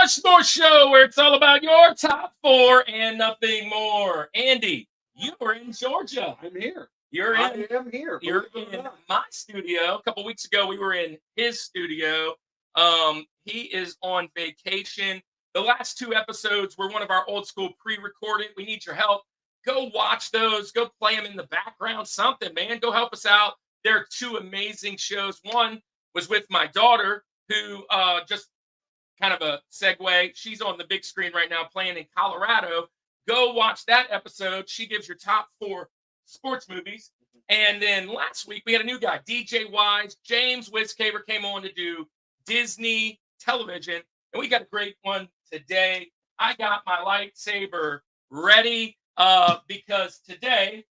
Rushmore Show, where it's all about your top four and nothing more. Andy, you were in Georgia. I'm here. I am here. You're in my studio. A couple weeks ago, we were in his studio. He is on vacation. The last two episodes were one of our old school pre-recorded. We need your help. Go watch those. Go play them in the background. Something, man. Go help us out. There are two amazing shows. One was with my daughter, who just kind of a segue. She's on the big screen right now playing in Colorado. Go watch that episode. She gives your top four sports movies. And then last week we had a new guy, DJ Wise. James Wiscaver came on to do Disney television. And we got a great one today. I got my lightsaber ready because today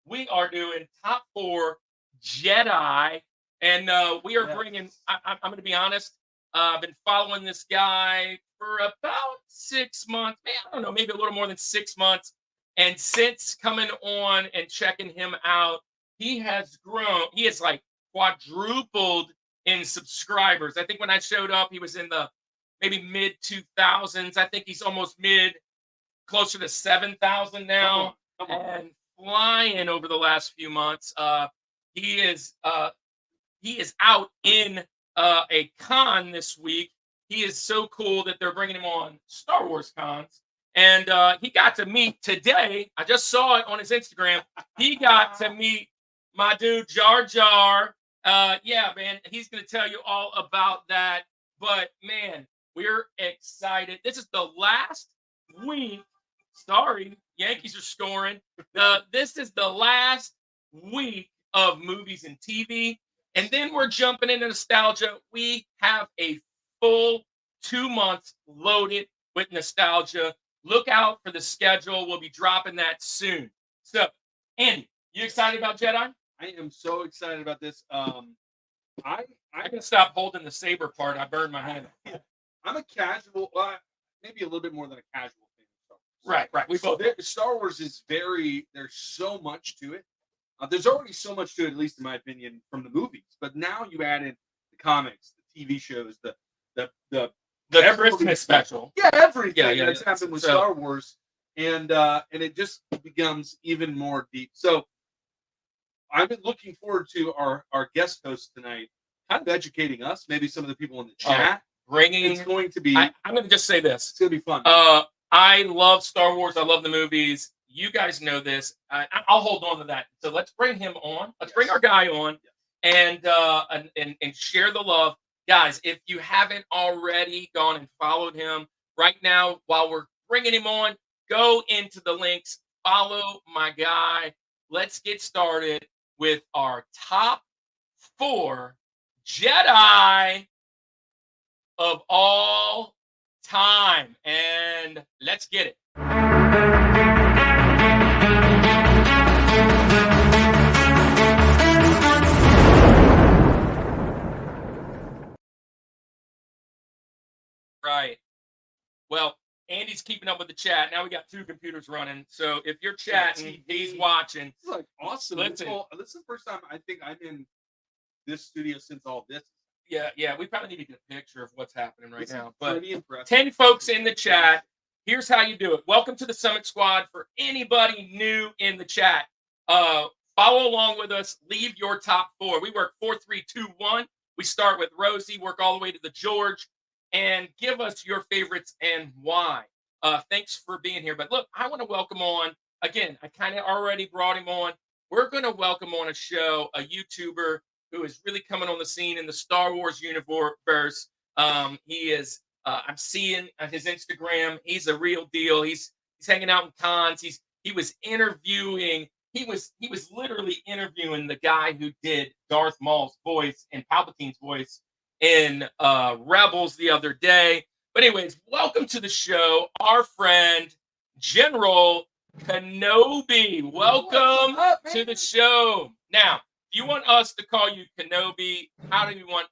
we are doing top four Jedi. And we are bringing, I'm going to be honest, I've been following this guy for about 6 months. Man, I don't know, maybe a little more than 6 months. And since coming on and checking him out, he has grown. He has like quadrupled in subscribers. I think when I showed up, he was in the maybe mid 2000s. I think he's almost closer to 7,000 now. Come on. And flying over the last few months. He is out in a con this week. He is so cool that they're bringing him on Star Wars cons. And he got to meet today. I just saw it on his Instagram. He got to meet my dude, Jar Jar. Yeah, man, he's going to tell you all about that. But, man, we're excited. This is the last week. Sorry, Yankees are scoring. This is the last week of movies and TV. And then we're jumping into nostalgia. We have a full 2 months loaded with nostalgia. Look out for the schedule. We'll be dropping that soon. So, Andy, you excited about Jedi? I am so excited about this. I can stop holding the saber part. I burned my hand. I'm a casual, maybe a little bit more than a casual fan. Right. We both. Star Wars is there's so much to it. There's already so much to it, at least in my opinion, from the movies. But now you add in the comics, the TV shows, the Christmas special. Yeah, everything that's happened with Star Wars, and it just becomes even more deep. So I've been looking forward to our guest host tonight, kind of educating us, maybe some of the people in the chat. It's going to be. I'm going to just say this. It's going to be fun. I love Star Wars. I love the movies. You guys know this. I'll hold on to that. So let's bring him on. Let's bring our guy on, and share the love. Guys, if you haven't already gone and followed him right now while we're bringing him on, go into the links, follow my guy. Let's get started with our top four Jedi of all time. And let's get it. Right. Well, Andy's keeping up with the chat. Now we got two computers running. So if you're chatting, he's watching. This is like awesome. This is the first time I think I'm in this studio since all this. Yeah. We probably need to get a picture of what's happening right now. But pretty impressive. 10 folks in the chat. Here's how you do it. Welcome to the Summit Squad. For anybody new in the chat, follow along with us. Leave your top four. We work 4, 3, 2, 1. We start with Rosie, work all the way to the George. And give us your favorites and why. Thanks for being here. But look, I want to welcome on, again, I kind of already brought him on. We're going to welcome on a show, a YouTuber who is really coming on the scene in the Star Wars universe. He is, I'm seeing his Instagram. He's a real deal. He's hanging out in cons. He was interviewing. He was literally interviewing the guy who did Darth Maul's voice and Palpatine's voice in Rebels the other day. But anyways, welcome to the show, our friend General Kenobi. Welcome to the show. Now, if you want us to call you Kenobi, how do you want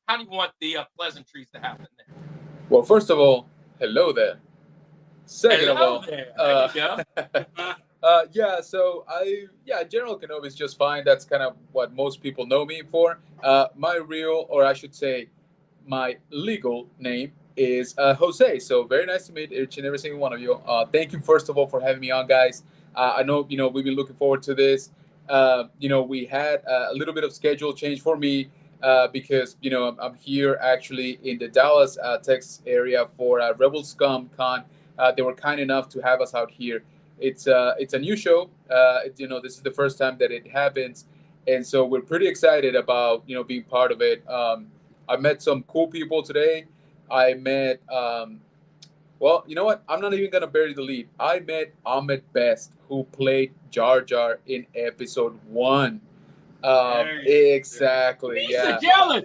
the pleasantries to happen there? Well, first of all, hello there. Second of all, there you go. General Kenobi is just fine. That's kind of what most people know me for. My real, or I should say, my legal name is Jose. So very nice to meet each and every single one of you. Thank you first of all for having me on, guys. I know we've been looking forward to this. We had a little bit of schedule change for me because I'm here actually in the Dallas, Texas area for Rebel Scum Con. They were kind enough to have us out here. It's a new show. This is the first time that it happens, and so we're pretty excited about being part of it. I met some cool people today. I met well, you know what? I'm not even gonna bury the lead. I met Ahmed Best, who played Jar Jar in episode 1. Exactly, He's yeah, jealous.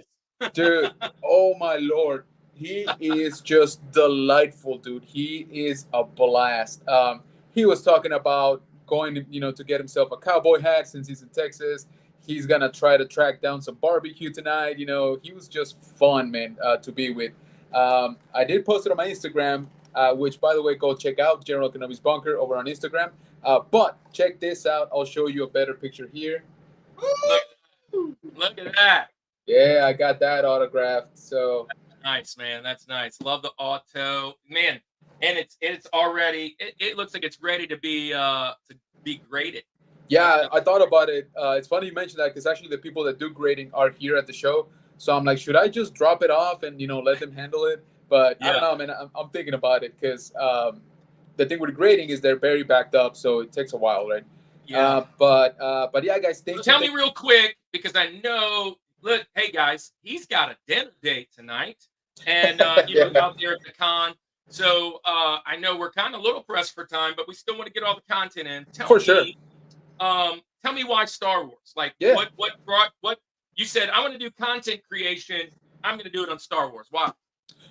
dude. Oh my lord, he is just delightful, dude. He is a blast. He was talking about going, to get himself a cowboy hat since he's in Texas. He's gonna try to track down some barbecue tonight. He was just fun, man, to be with. I did post it on my Instagram, which, by the way, go check out General Kenobis Bunker over on Instagram. But check this out. I'll show you a better picture here. Look at that. Yeah, I got that autographed. So Nice, man. That's nice. Love the auto, man. And it's already. It looks like it's ready to be graded. yeah, I thought about it. It's funny you mentioned that because actually the people that do grading are here at the show. So I'm like, should I just drop it off and let them handle it? But I don't know, man. I'm thinking about it because the thing with grading is they're very backed up, so it takes a while, right? Yeah. But yeah, guys, So tell me real quick because I know. Look, hey guys, he's got a dinner date tonight, and out there at the con. So I know we're kind of a little pressed for time, but we still want to get all the content in. Sure. Tell me why Star Wars? Like, what you said? I want to do content creation. I'm going to do it on Star Wars. Why?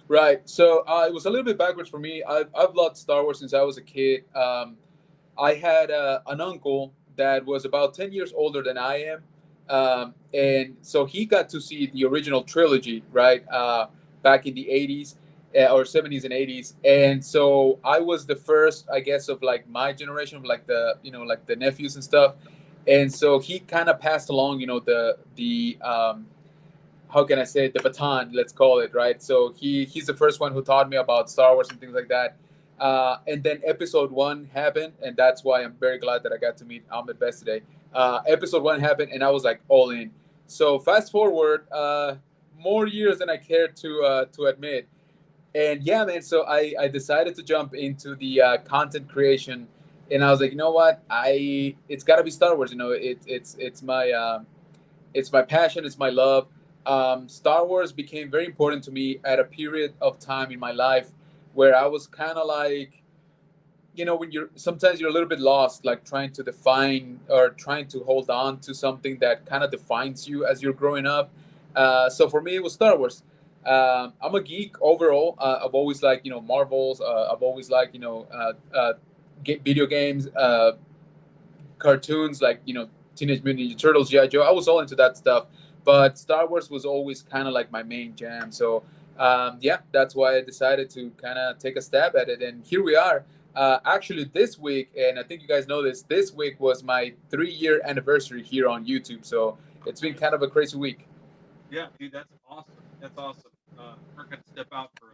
Right. So it was a little bit backwards for me. I've loved Star Wars since I was a kid. I had an uncle that was about 10 years older than I am. And so he got to see the original trilogy, right, back in the 80s or 70s and 80s. And so I was the first, I guess, of like my generation of like the nephews and stuff. And so he kind of passed along, the how can I say it, the baton, let's call it, right? So he's the first one who taught me about Star Wars and things like that. And then episode 1 happened, and that's why I'm very glad that I got to meet Ahmed Best today. Episode 1 happened, and I was like all in. So fast forward, more years than I cared to admit, and yeah, man. So I decided to jump into the content creation, and I was like, you know what? It's got to be Star Wars. It's my passion. It's my love. Star Wars became very important to me at a period of time in my life where I was kind of like, when sometimes you're a little bit lost, like trying to define or trying to hold on to something that kind of defines you as you're growing up. So for me, it was Star Wars. I'm a geek overall. I've always liked, Marvels. I've always liked, video games, cartoons like, Teenage Mutant Ninja Turtles, G.I. Joe. I was all into that stuff. But Star Wars was always kind of like my main jam. So, that's why I decided to kind of take a stab at it. And here we are. Actually, this week, and I think you guys know this week was my 3-year anniversary here on YouTube. So it's been kind of a crazy week. Yeah, dude, that's awesome. That's awesome. Kirk had to step out for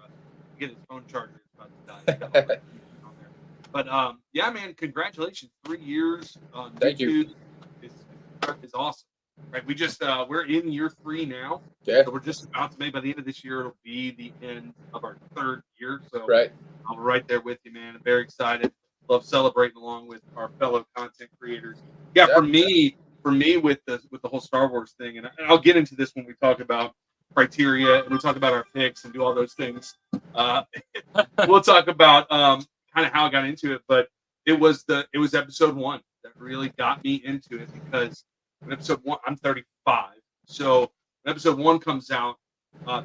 get his phone charger. It's about to die. But yeah, man, congratulations! 3 years on Thank YouTube. Is awesome. Right, we just we're in year 3 now. Yeah. So we're just about to, maybe by the end of this year, it'll be the end of our 3rd year. So right, I'm right there with you, man. I'm very excited. Love celebrating along with our fellow content creators. Yeah, for me with the whole Star Wars thing, and I'll get into this when we talk about criteria and we talk about our picks and do all those things. We'll talk about kind of how I got into it, but it was episode 1 that really got me into it because. In episode 1, I'm 35. So when episode 1 comes out,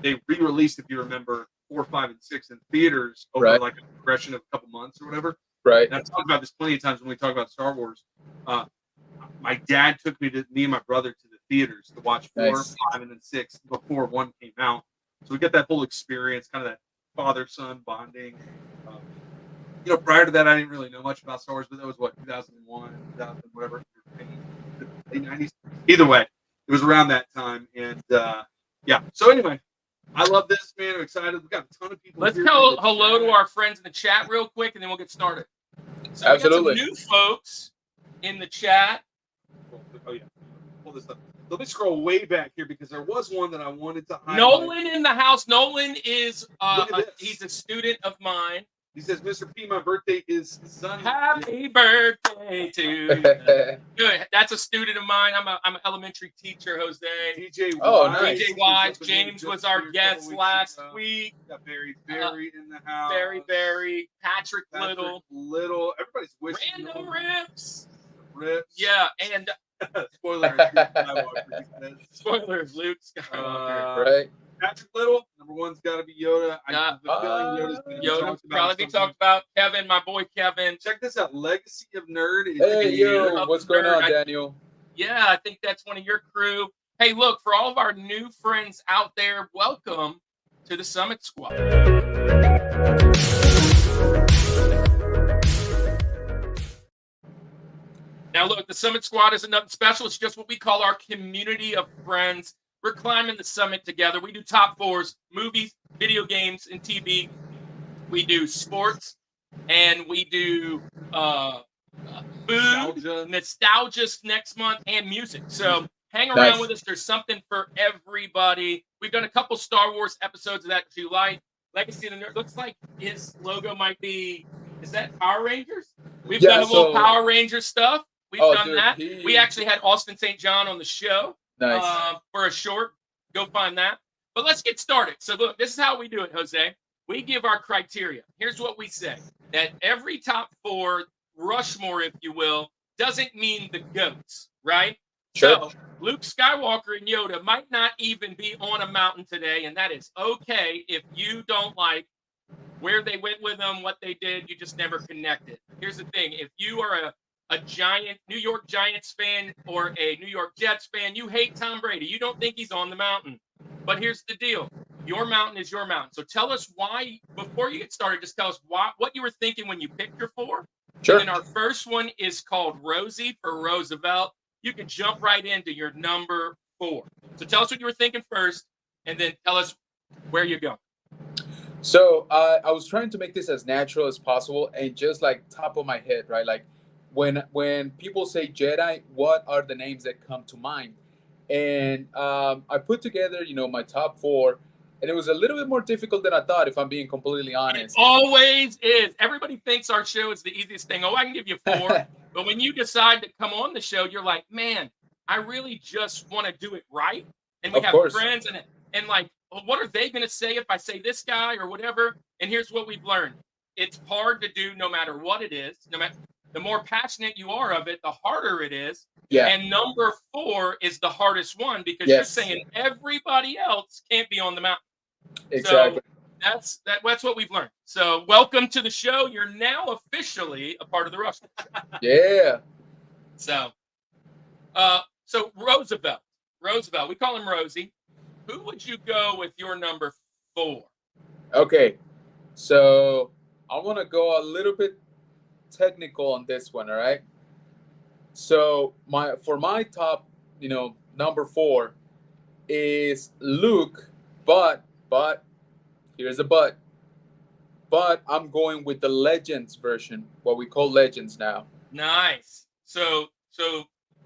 they re-released, if you remember, 4, 5, and 6 in theaters over like a progression of a couple months or whatever. Right. And I've talked about this plenty of times when we talk about Star Wars. My dad took me and my brother to the theaters to watch 4, 5, and then 6 before 1 came out. So we get that whole experience, kind of that father-son bonding. Prior to that, I didn't really know much about Star Wars, but that was 2001, 2000, whatever. Late 90s. Either way, it was around that time, and yeah. So anyway, I love this, man. I'm excited. We got a ton of people. Let's here tell in the hello chat. to our friends in the chat real quick, and then we'll get started. So Absolutely. we got some new folks in the chat. Oh yeah, pull this up. Let me scroll way back here because there was one that I wanted to highlight. Nolan in the house. Nolan is Look at this. he's a student of mine. He says, "Mr. P, my birthday is Sunday." Happy birthday to you. Good. That's a student of mine. I'm an elementary teacher, Jose. DJ Oh, Wise. nice. DJ Wise. James was our guest last week. Got Barry in the house. Barry. Patrick Little. Everybody's wishing. Random Rips. Rips. Yeah, and Spoiler. Luke Skywalker, he says. spoilers, Luke Skywalker. Right. Patrick Little, number one's got to be Yoda. I have a feeling Yoda's going to be Yoda talked about probably be something. talked about. Kevin, my boy Kevin. Check this out. Legacy of Nerd. Is Hey, here. yo, what's going on, Daniel? Yeah, I think that's one of your crew. Hey, look, for all of our new friends out there, welcome to the Summit Squad. Now, look, the Summit Squad isn't nothing special. It's just what we call our community of friends. We're climbing the summit together. We do top fours, movies, video games, and TV. We do sports, and we do food, nostalgia next month, and music. So hang around with us. There's something for everybody. We've done a couple Star Wars episodes of that you like. Legacy of the Nerd. Looks like his logo might be, is that Power Rangers? We've done a little Power Ranger stuff. We've done that. We actually had Austin St. John on the show. Nice. For a short. Go find that. But let's get started. So look, this is how we do it, Jose. We give our criteria. Here's what we say. That every top four, Rushmore, if you will, doesn't mean the GOATs, right? Sure. So Luke Skywalker and Yoda might not even be on a mountain today, and that is okay if you don't like where they went with them, what they did, you just never connected. Here's the thing. If you are a giant New York Giants fan or a New York Jets fan, you hate Tom Brady. You don't think he's on the mountain. But here's the deal. Your mountain is your mountain. So tell us why, before you get started, just tell us what you were thinking when you picked your four. Sure. And then our first one is called Rosie for Roosevelt. You can jump right into your number 4. So tell us what you were thinking first, and then tell us where you're going. So I was trying to make this as natural as possible and just like top of my head, right? Like when people say Jedi, what are the names that come to mind? And I put together, my top 4, and it was a little bit more difficult than I thought, if I'm being completely honest. It always is. Everybody thinks our show is the easiest thing. Oh, I can give you 4. But when you decide to come on the show, you're like, man, I really just want to do it right. And we have friends and like, well, what are they going to say if I say this guy or whatever? And here's what we've learned. It's hard to do no matter what it is. The more passionate you are of it, the harder it is. Yeah. And number 4 is the hardest one because you're saying everybody else can't be on the mountain. Exactly. So that's what we've learned. So welcome to the show. You're now officially a part of the Rushmore Show. Yeah. So Roosevelt, we call him Rosie. Who would you go with your number 4? Okay. So I want to go a little bit technical on this one. All right. So for my top, number 4 is Luke, but here's a but I'm going with the Legends version, what we call Legends now. Nice. So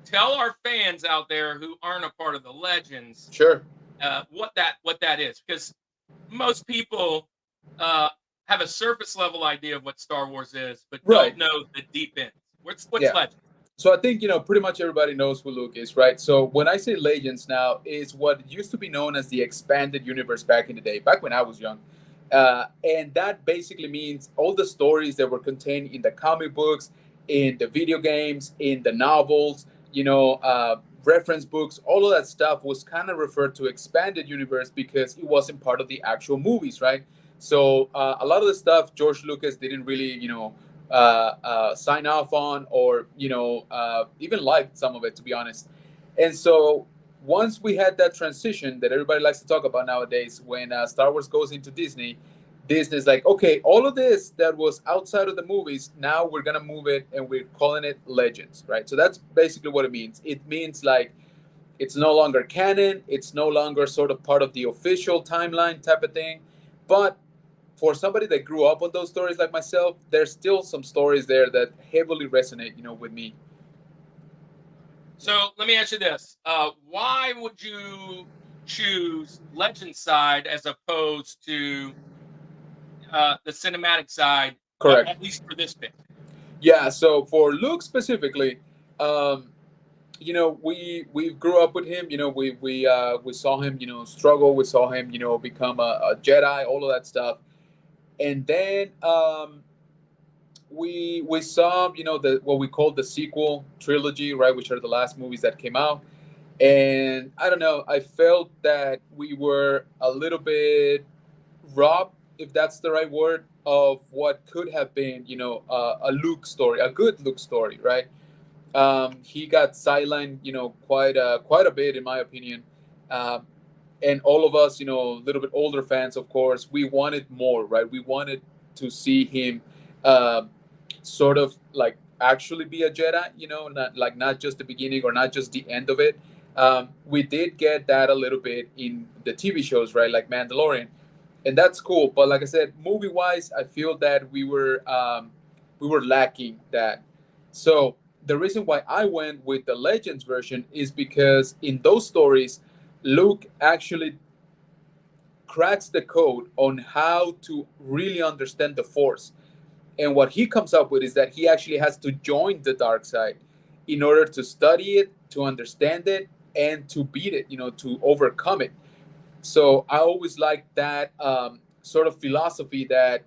tell our fans out there who aren't a part of the Legends, sure, what that is, because most people have a surface level idea of what Star Wars is, but don't know the deep end. What's Legends? So I think, pretty much everybody knows who Luke is, right? So when I say Legends now, is what used to be known as the expanded universe back in the day, back when I was young. And that basically means all the stories that were contained in the comic books, in the video games, in the novels, reference books, all of that stuff was kind of referred to expanded universe because it wasn't part of the actual movies, right? So a lot of the stuff George Lucas didn't really, sign off on or, even like some of it, to be honest. And so once we had that transition that everybody likes to talk about nowadays, when Star Wars goes into Disney's like, okay, all of this that was outside of the movies, now we're going to move it and we're calling it Legends, right? So that's basically what it means. It means like It's no longer canon. It's no longer sort of part of the official timeline type of thing. But for somebody that grew up on those stories like myself, there's still some stories there that heavily resonate, with me. So let me ask you this: why would you choose Legend side as opposed to the cinematic side? Correct. At least for this pick. Yeah. So for Luke specifically, um, we grew up with him. We saw him, struggle. We saw him, become a Jedi. All of that stuff, and then we saw, the what we call the sequel trilogy, right, which are the last movies that came out. And I don't know, I felt that we were a little bit robbed, if that's the right word, of what could have been, a Luke story, a good Luke story, right? He got sidelined, quite a bit, in my opinion. Um, and all of us, a little bit older fans, of course, we wanted more, right? We wanted to see him, uh, sort of like actually be a Jedi, not just the beginning or not just the end of it. We did get that a little bit in the TV shows, right? Like Mandalorian, and that's cool. But like I said, movie wise, I feel that we were lacking that. So the reason why I went with the Legends version is because in those stories, Luke actually cracks the code on how to really understand the Force. And what he comes up with is that he actually has to join the dark side in order to study it, to understand it, and to beat it, to overcome it. So I always like that sort of philosophy that,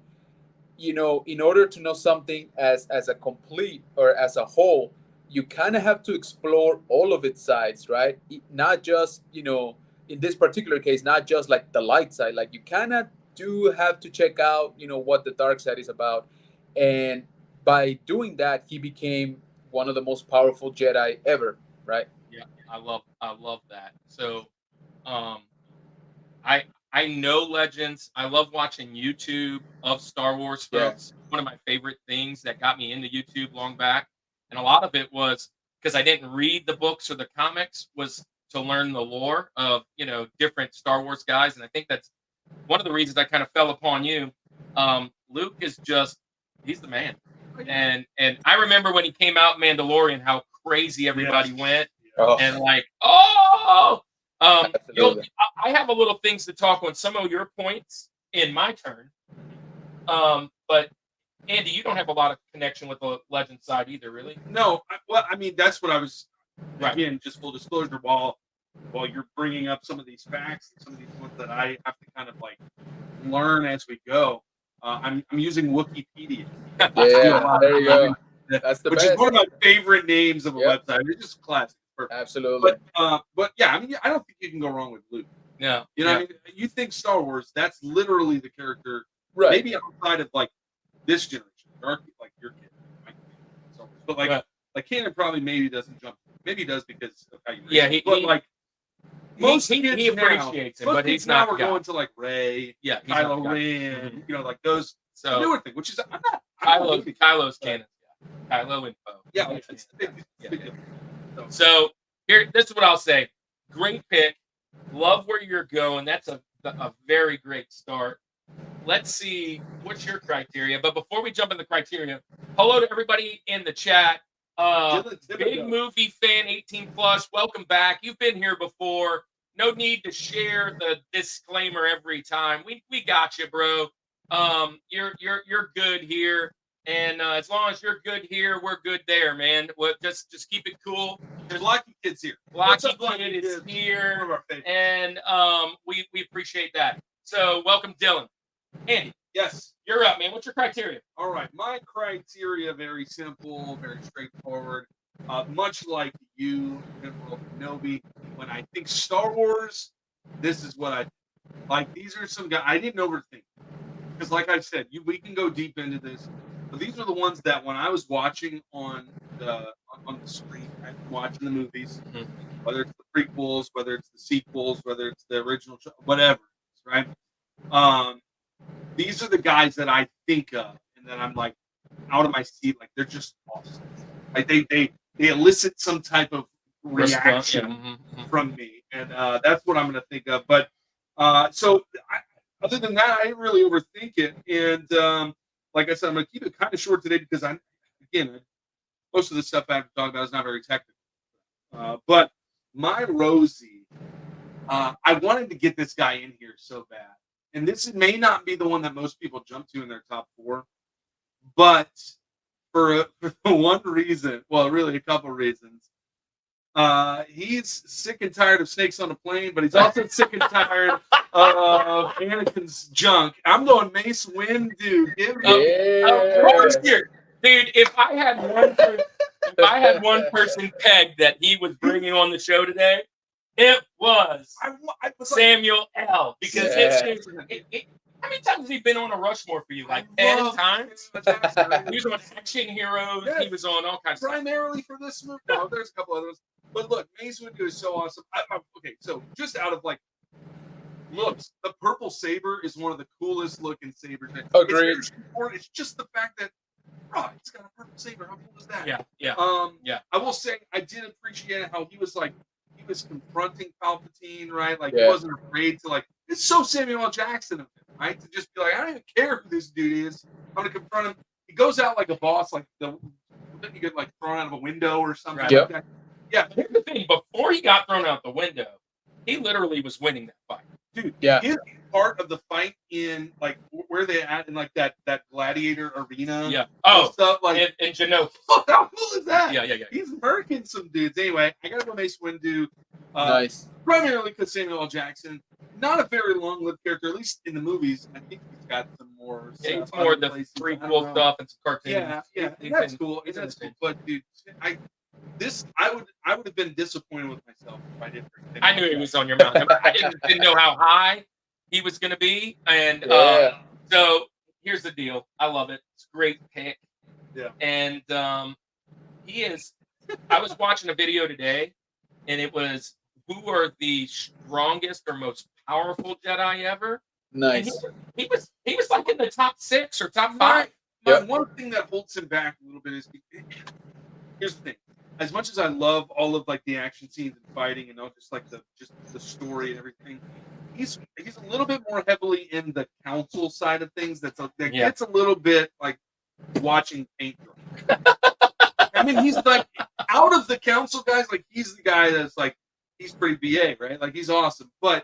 in order to know something as a complete or as a whole, you kind of have to explore all of its sides, right? Not just, in this particular case, not just like the light side. Like you kind of do have to check out, what the dark side is about. And by doing that, he became one of the most powerful Jedi ever, right? Yeah, I love that. So, um, I know Legends. I love watching YouTube of Star Wars Yeah. folks. One of my favorite things that got me into YouTube long back, and a lot of it was because I didn't read the books or the comics, was to learn the lore of different Star Wars guys, and I think that's one of the reasons I kind of fell upon you. Luke is just he's the man, and I remember when he came out in Mandalorian how crazy everybody went, Oh, and like, oh, absolutely. I have a little things to talk on some of your points in my turn. But Andy, you don't have a lot of connection with the Legend side either, really. No, well, I mean that's what I was. Right. Again, just full disclosure, while you're bringing up some of these facts and some of these ones that I have to kind of like learn as we go. I'm using Wikipedia. Yeah, there you go. That's the Which best. is one of my favorite names of a Yep. website. It's just classic. Perfect. Absolutely. But yeah, I mean, I don't think you can go wrong with Luke. No. You know, what I mean, you think Star Wars, that's literally the character. Right. Maybe outside of like this generation, like your kid, Star Wars. But like Canon probably maybe doesn't jump. Maybe he does because of how you. Yeah, but like most he kids appreciates now, him, but he's not. We're going to like Ray, Yeah, Kylo Ren, like those newer thing, which is I'm not Kylo's canon. Yeah. Kylo info. Yeah, it's big deal. So here, this is what I'll say. Great pick. Love where you're going. That's a very great start. Let's see what's your criteria. But before we jump in the criteria, hello to everybody in the chat. Big movie fan, 18 plus. Welcome back. You've been here before. No need to share the disclaimer every time. We got you, bro. You're good here. And as long as you're good here, we're good there, man. Just keep it cool. There's Lucky Kids here. Lucky Kid is here, and we appreciate that. So welcome, Dylan. Andy, yes, you're up, man. What's your criteria? All right, my criteria very simple, very straightforward. Much like you, General Kenobi, when I think Star Wars, this is what I like. These are some guys I didn't overthink because, like I said, we can go deep into this. But these are the ones that when I was watching on the screen, watching the movies, whether it's the prequels, whether it's the sequels, whether it's the original, whatever, right? These are the guys that I think of, and then I'm like out of my seat, like they're just awesome. Like they elicit some type of reaction Mm-hmm. from me, and that's what I'm going to think of. But other than that, I didn't really overthink it, and like I said, I'm going to keep it kind of short today because most of the stuff I have to talk about is not very technical. But my Rosie, I wanted to get this guy in here so bad, and this may not be the one that most people jump to in their top 4, but for one reason, well, really a couple reasons. He's sick and tired of snakes on a plane, but he's also sick and tired of Anakin's junk. I'm going Mace Windu. Of course, here, dude. If I had one person pegged that he was bringing on the show today, it was Samuel L. Because how many times has he been on a Rushmore for you? Like 10 times? He was on Action Heroes. Yeah. He was on all kinds of primarily for this movie. No, there's a couple others. But look, Mace Windu is so awesome. Okay, so just out of like looks, the purple saber is one of the coolest looking sabers. Agreed. It's just the fact that it's got a purple saber. How cool is that? Yeah. I will say I did appreciate how he was confronting Palpatine, right? Like he wasn't afraid to it's so Samuel L. Jackson of him, right? To just be like, I don't even care who this dude is. I'm gonna confront him. He goes out like a boss, like you get like thrown out of a window or something. Right. Like that. Yeah. Here's the thing: before he got thrown out the window, he literally was winning that fight, dude. Yeah. His part of the fight in like where they at in like that gladiator arena. Yeah. Stuff like in Kenobis. Oh, how cool is that? Yeah. He's murking some dudes. Anyway, I gotta go Mace Windu. Nice. Primarily because Samuel L. Jackson, not a very long-lived character, at least in the movies. I think he's got some more. Yeah, it's more the prequel stuff and some cartoons. Yeah, that's cool. That's cool. But dude, I would have been disappointed with myself if I didn't. I knew he was on your mountain. I didn't know how high he was going to be, and so here's the deal. I love it. It's a great pick. Yeah. And he is. I was watching a video today, and it was who are the strongest or most powerful Jedi ever. Nice. He was like in the top 6 or top 5. One thing that holds him back a little bit is here's the thing. As much as I love all of like the action scenes and fighting and all just the story and everything, he's a little bit more heavily in the council side of things. That gets a little bit like watching paint dry. I mean, he's like out of the council guys. Like he's the guy that's like he's pretty BA, right? Like he's awesome, but.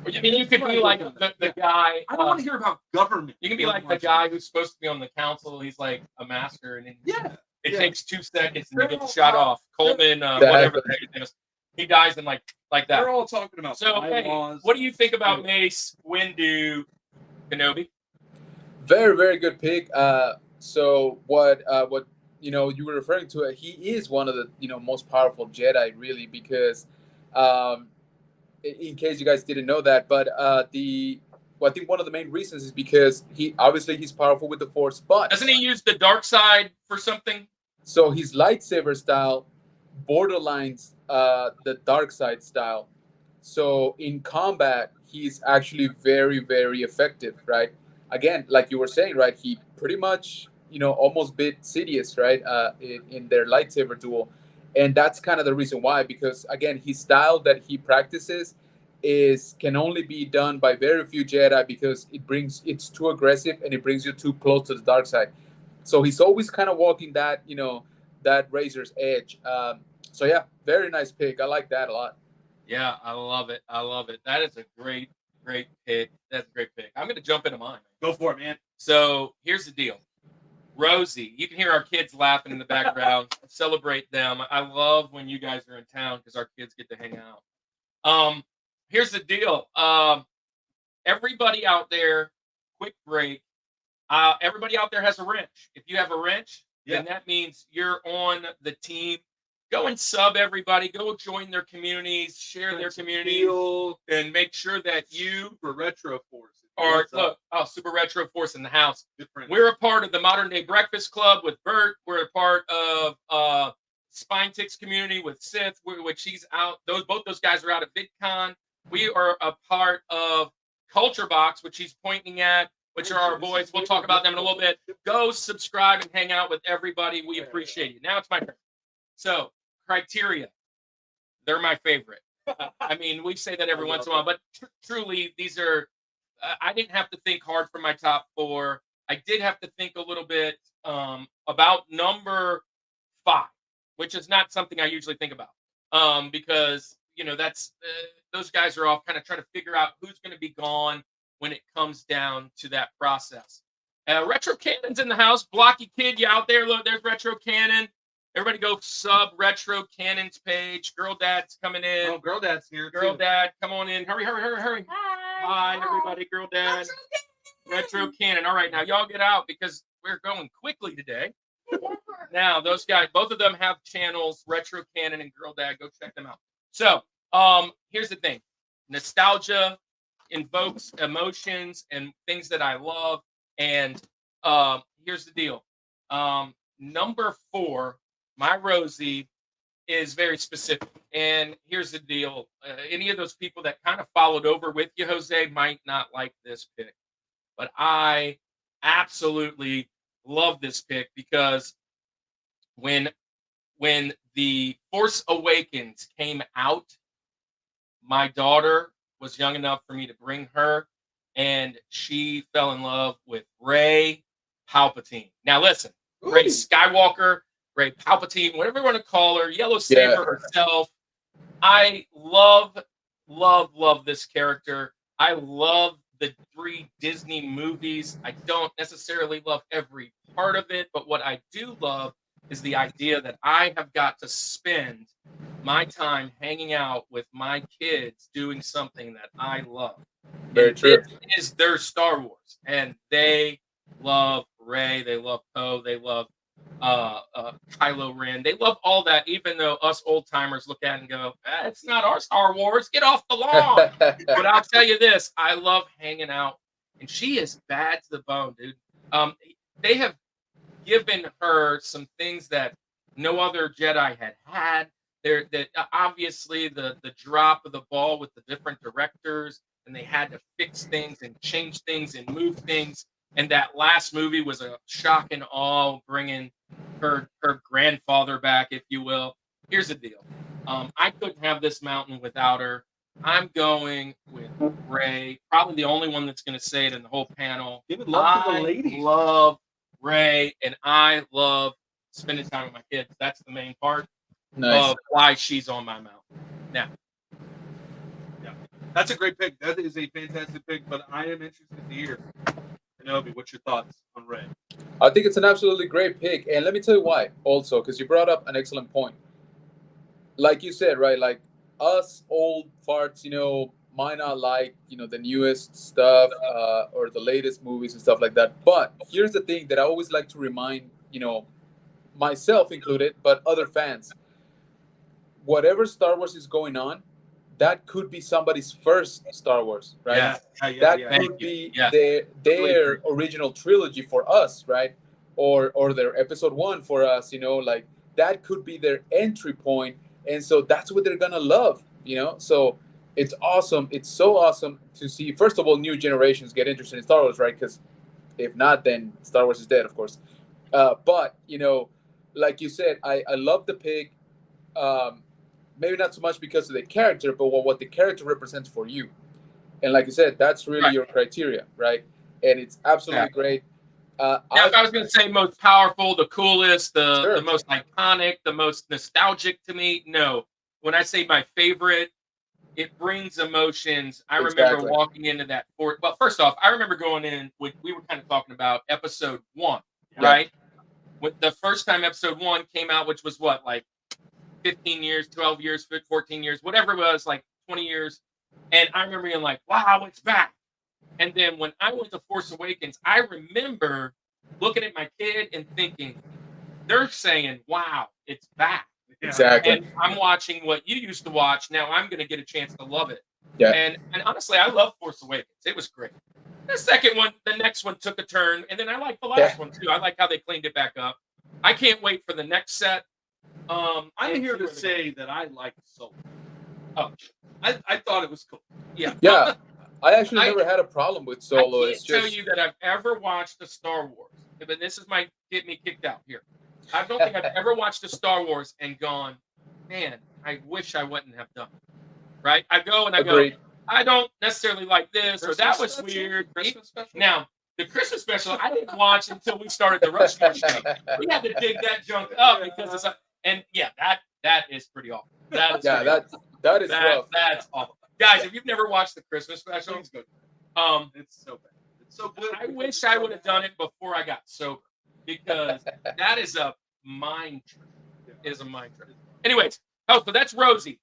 I mean, you could be like the guy. I don't want to hear about government. You can be like the guy who's supposed to be on the council. He's like a master, and then it takes 2 seconds and he gets shot off. Coleman, whatever the heck is, he dies in like that. They're all talking about. So, hey, what do you think about Mace Windu, Kenobi? Very, very good pick. So what you were referring to, he is one of the most powerful Jedi, really, because in case you guys didn't know that, but I think one of the main reasons is because he's powerful with the Force, but doesn't he use the dark side for something? So his lightsaber style borderlines the dark side style. So in combat, he's actually very, very effective, right? Again, like you were saying, right? He pretty much almost beat Sidious, right? In their lightsaber duel. And that's kind of the reason why, because again, his style that he practices can only be done by very few Jedi because it's too aggressive and it brings you too close to the dark side. So he's always kind of walking that razor's edge. So yeah, very nice pick. I like that a lot. Yeah, I love it. That is a great pick. That's a great pick. I'm going to jump into mine. Go for it, man. So here's the deal. Rosie, you can hear our kids laughing in the background. Celebrate them. I love when you guys are in town because our kids get to hang out. Here's the deal. Everybody out there, quick break. Everybody out there has a wrench. If you have a wrench, then that means you're on the team. Go and sub everybody. Go join their communities, share their communities, and make sure that you Super Retro Force Super Retro Force in the house. We're a part of the Modern Day Breakfast Club with Bert. We're a part of Spine Ticks community with Sith, which he's out. Both those guys are out at VidCon. We are a part of Culture Box, which he's pointing at, which are our boys. We'll talk about them in a little bit. Go subscribe and hang out with everybody. We appreciate you. Now it's my turn. So criteria, they're my favorite. I mean, we say that every once in a while, but truly, these are. I didn't have to think hard for my top 4. I did have to think a little bit about number 5, which is not something I usually think about, because that's those guys are all kind of trying to figure out who's going to be gone when it comes down to that process. Retro Cannon's in the house. Blocky Kid, you out there? Look, there's Retro Cannon. Everybody go sub Retro Cannon's page. Girl Dad's coming in. Oh, Girl Dad's here. Girl too. Dad, come on in. Hurry, hurry, hurry, hurry. Hi, everybody. Girl Dad. Retro Cannon. All right, now y'all get out because we're going quickly today. Now, those guys, both of them have channels, Retro Cannon and Girl Dad. Go check them out. So, here's the thing. Nostalgia invokes emotions and things that I love. And here's the deal. Number 4, my Rosie, is very specific. And here's the deal. Any of those people that kind of followed over with you, Jose, might not like this pick. But I absolutely love this pick because when The Force Awakens came out, my daughter was young enough for me to bring her, and she fell in love with Rey Palpatine. Now listen, Rey Skywalker, Rey Palpatine, whatever you want to call her, Yellow Saber herself. I love this character. I love the 3 Disney movies. I don't necessarily love every part of it, but what I do love is the idea that I have got to spend my time hanging out with my kids doing something that I love. Very true. This is their Star Wars, and they love Rey, they love Poe, they love Kylo Ren. They love all that, even though us old timers look at it and go, it's not our Star Wars. Get off the lawn. But I'll tell you this, I love hanging out, and she is bad to the bone, dude. They have given her some things that no other Jedi had. That obviously the drop of the ball with the different directors, and they had to fix things and change things and move things. And that last movie was a shock and awe, bringing her grandfather back, if you will. Here's the deal. I couldn't have this mountain without her. I'm going with Rey. Probably the only one that's going to say it in the whole panel. Give it love to the ladies. I love Rey, and I love spending time with my kids. That's the main part of why she's on my mountain. Now. Yeah, that's a great pick. That is a fantastic pick, but I am interested to hear, Kenobi, what's your thoughts on Rey? I think it's an absolutely great pick, and let me tell you why. Also, because you brought up an excellent point. Like you said, right? Like us old farts, might not like the newest stuff or the latest movies and stuff like that. But here's the thing that I always like to remind, myself included, but other fans. Whatever Star Wars is going on, that could be somebody's first Star Wars, right? That could be their original trilogy for us, right? Or their episode 1 for us, like that could be their entry point. And so that's what they're going to love, So it's awesome. It's so awesome to see, first of all, new generations get interested in Star Wars, right? Because if not, then Star Wars is dead, of course. But, like you said, I love the pick. Maybe not so much because of the character, but what the character represents for you. And like you said, that's really your criteria, right? And it's absolutely great. Now, if I was going to say most powerful, the coolest, the most iconic, the most nostalgic to me, no. When I say my favorite, it brings emotions. I remember walking into that fort. Well, first off, I remember going in, we were kind of talking about episode 1, right? With the first time episode 1 came out, which was what, like 15 years, 12 years, 14 years, whatever it was, like 20 years. And I remember being like, wow, it's back. And then when I went to Force Awakens, I remember looking at my kid and thinking, they're saying, wow, it's back. Exactly. And I'm watching what you used to watch. Now I'm going to get a chance to love it. Yeah. And honestly, I love Force Awakens. It was great. The next one took a turn. And then I like the last one too. I like how they cleaned it back up. I can't wait for the next set. I'm here to say that I like Solo. Oh, I thought it was cool. Yeah. Yeah. I actually never had a problem with Solo. I can't tell you that I've ever watched a Star Wars. But this is get me kicked out here. I don't think I've ever watched a Star Wars and gone, man, I wish I wouldn't have done it. Right? I go and I Agreed. go, I don't necessarily like this, or that was Christmas weird. Christmas special. Now, the Christmas special, I didn't watch until we started the Rushmore Show. We had to dig that junk up because it's and yeah, that is pretty awful. That is Yeah, pretty that is rough. that's awful. Guys, if you've never watched the Christmas special, Please go. it's so bad. It's so good. I wish I would have done it before I got sober because that is a mind trip. It is a mind trip. Anyways, so that's Rosie.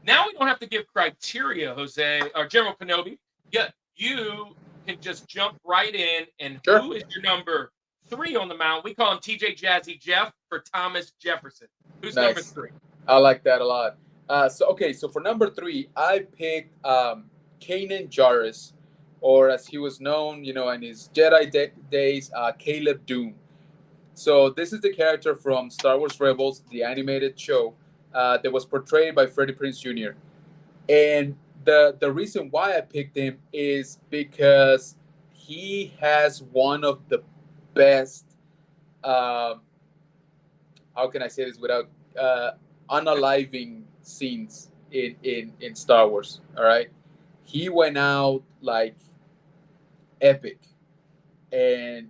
Now we don't have to give criteria, Jose or General Kenobi. Yeah, you can just jump right in. And Sure. Who is your number 3 on the mound? We call him TJ Jazzy Jeff for Thomas Jefferson. Who's number Nice. 3? I like that a lot. So for number 3, I picked Kanan Jarrus, or as he was known, in his Jedi days, Caleb Dune. So this is the character from Star Wars Rebels, the animated show, that was portrayed by Freddie Prinze Jr. And the reason why I picked him is because he has one of the best. How can I say this without unaliving scenes in Star Wars? All right, he went out like epic, and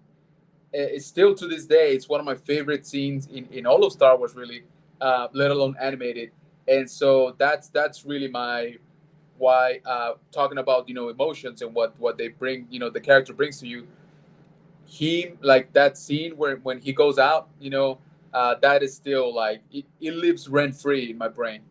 it's still to this day, it's one of my favorite scenes in all of Star Wars, really, let alone animated. And so that's really my why, talking about emotions and what they bring, the character brings to you. He, like that scene where when he goes out, that is still like it lives rent free in my brain.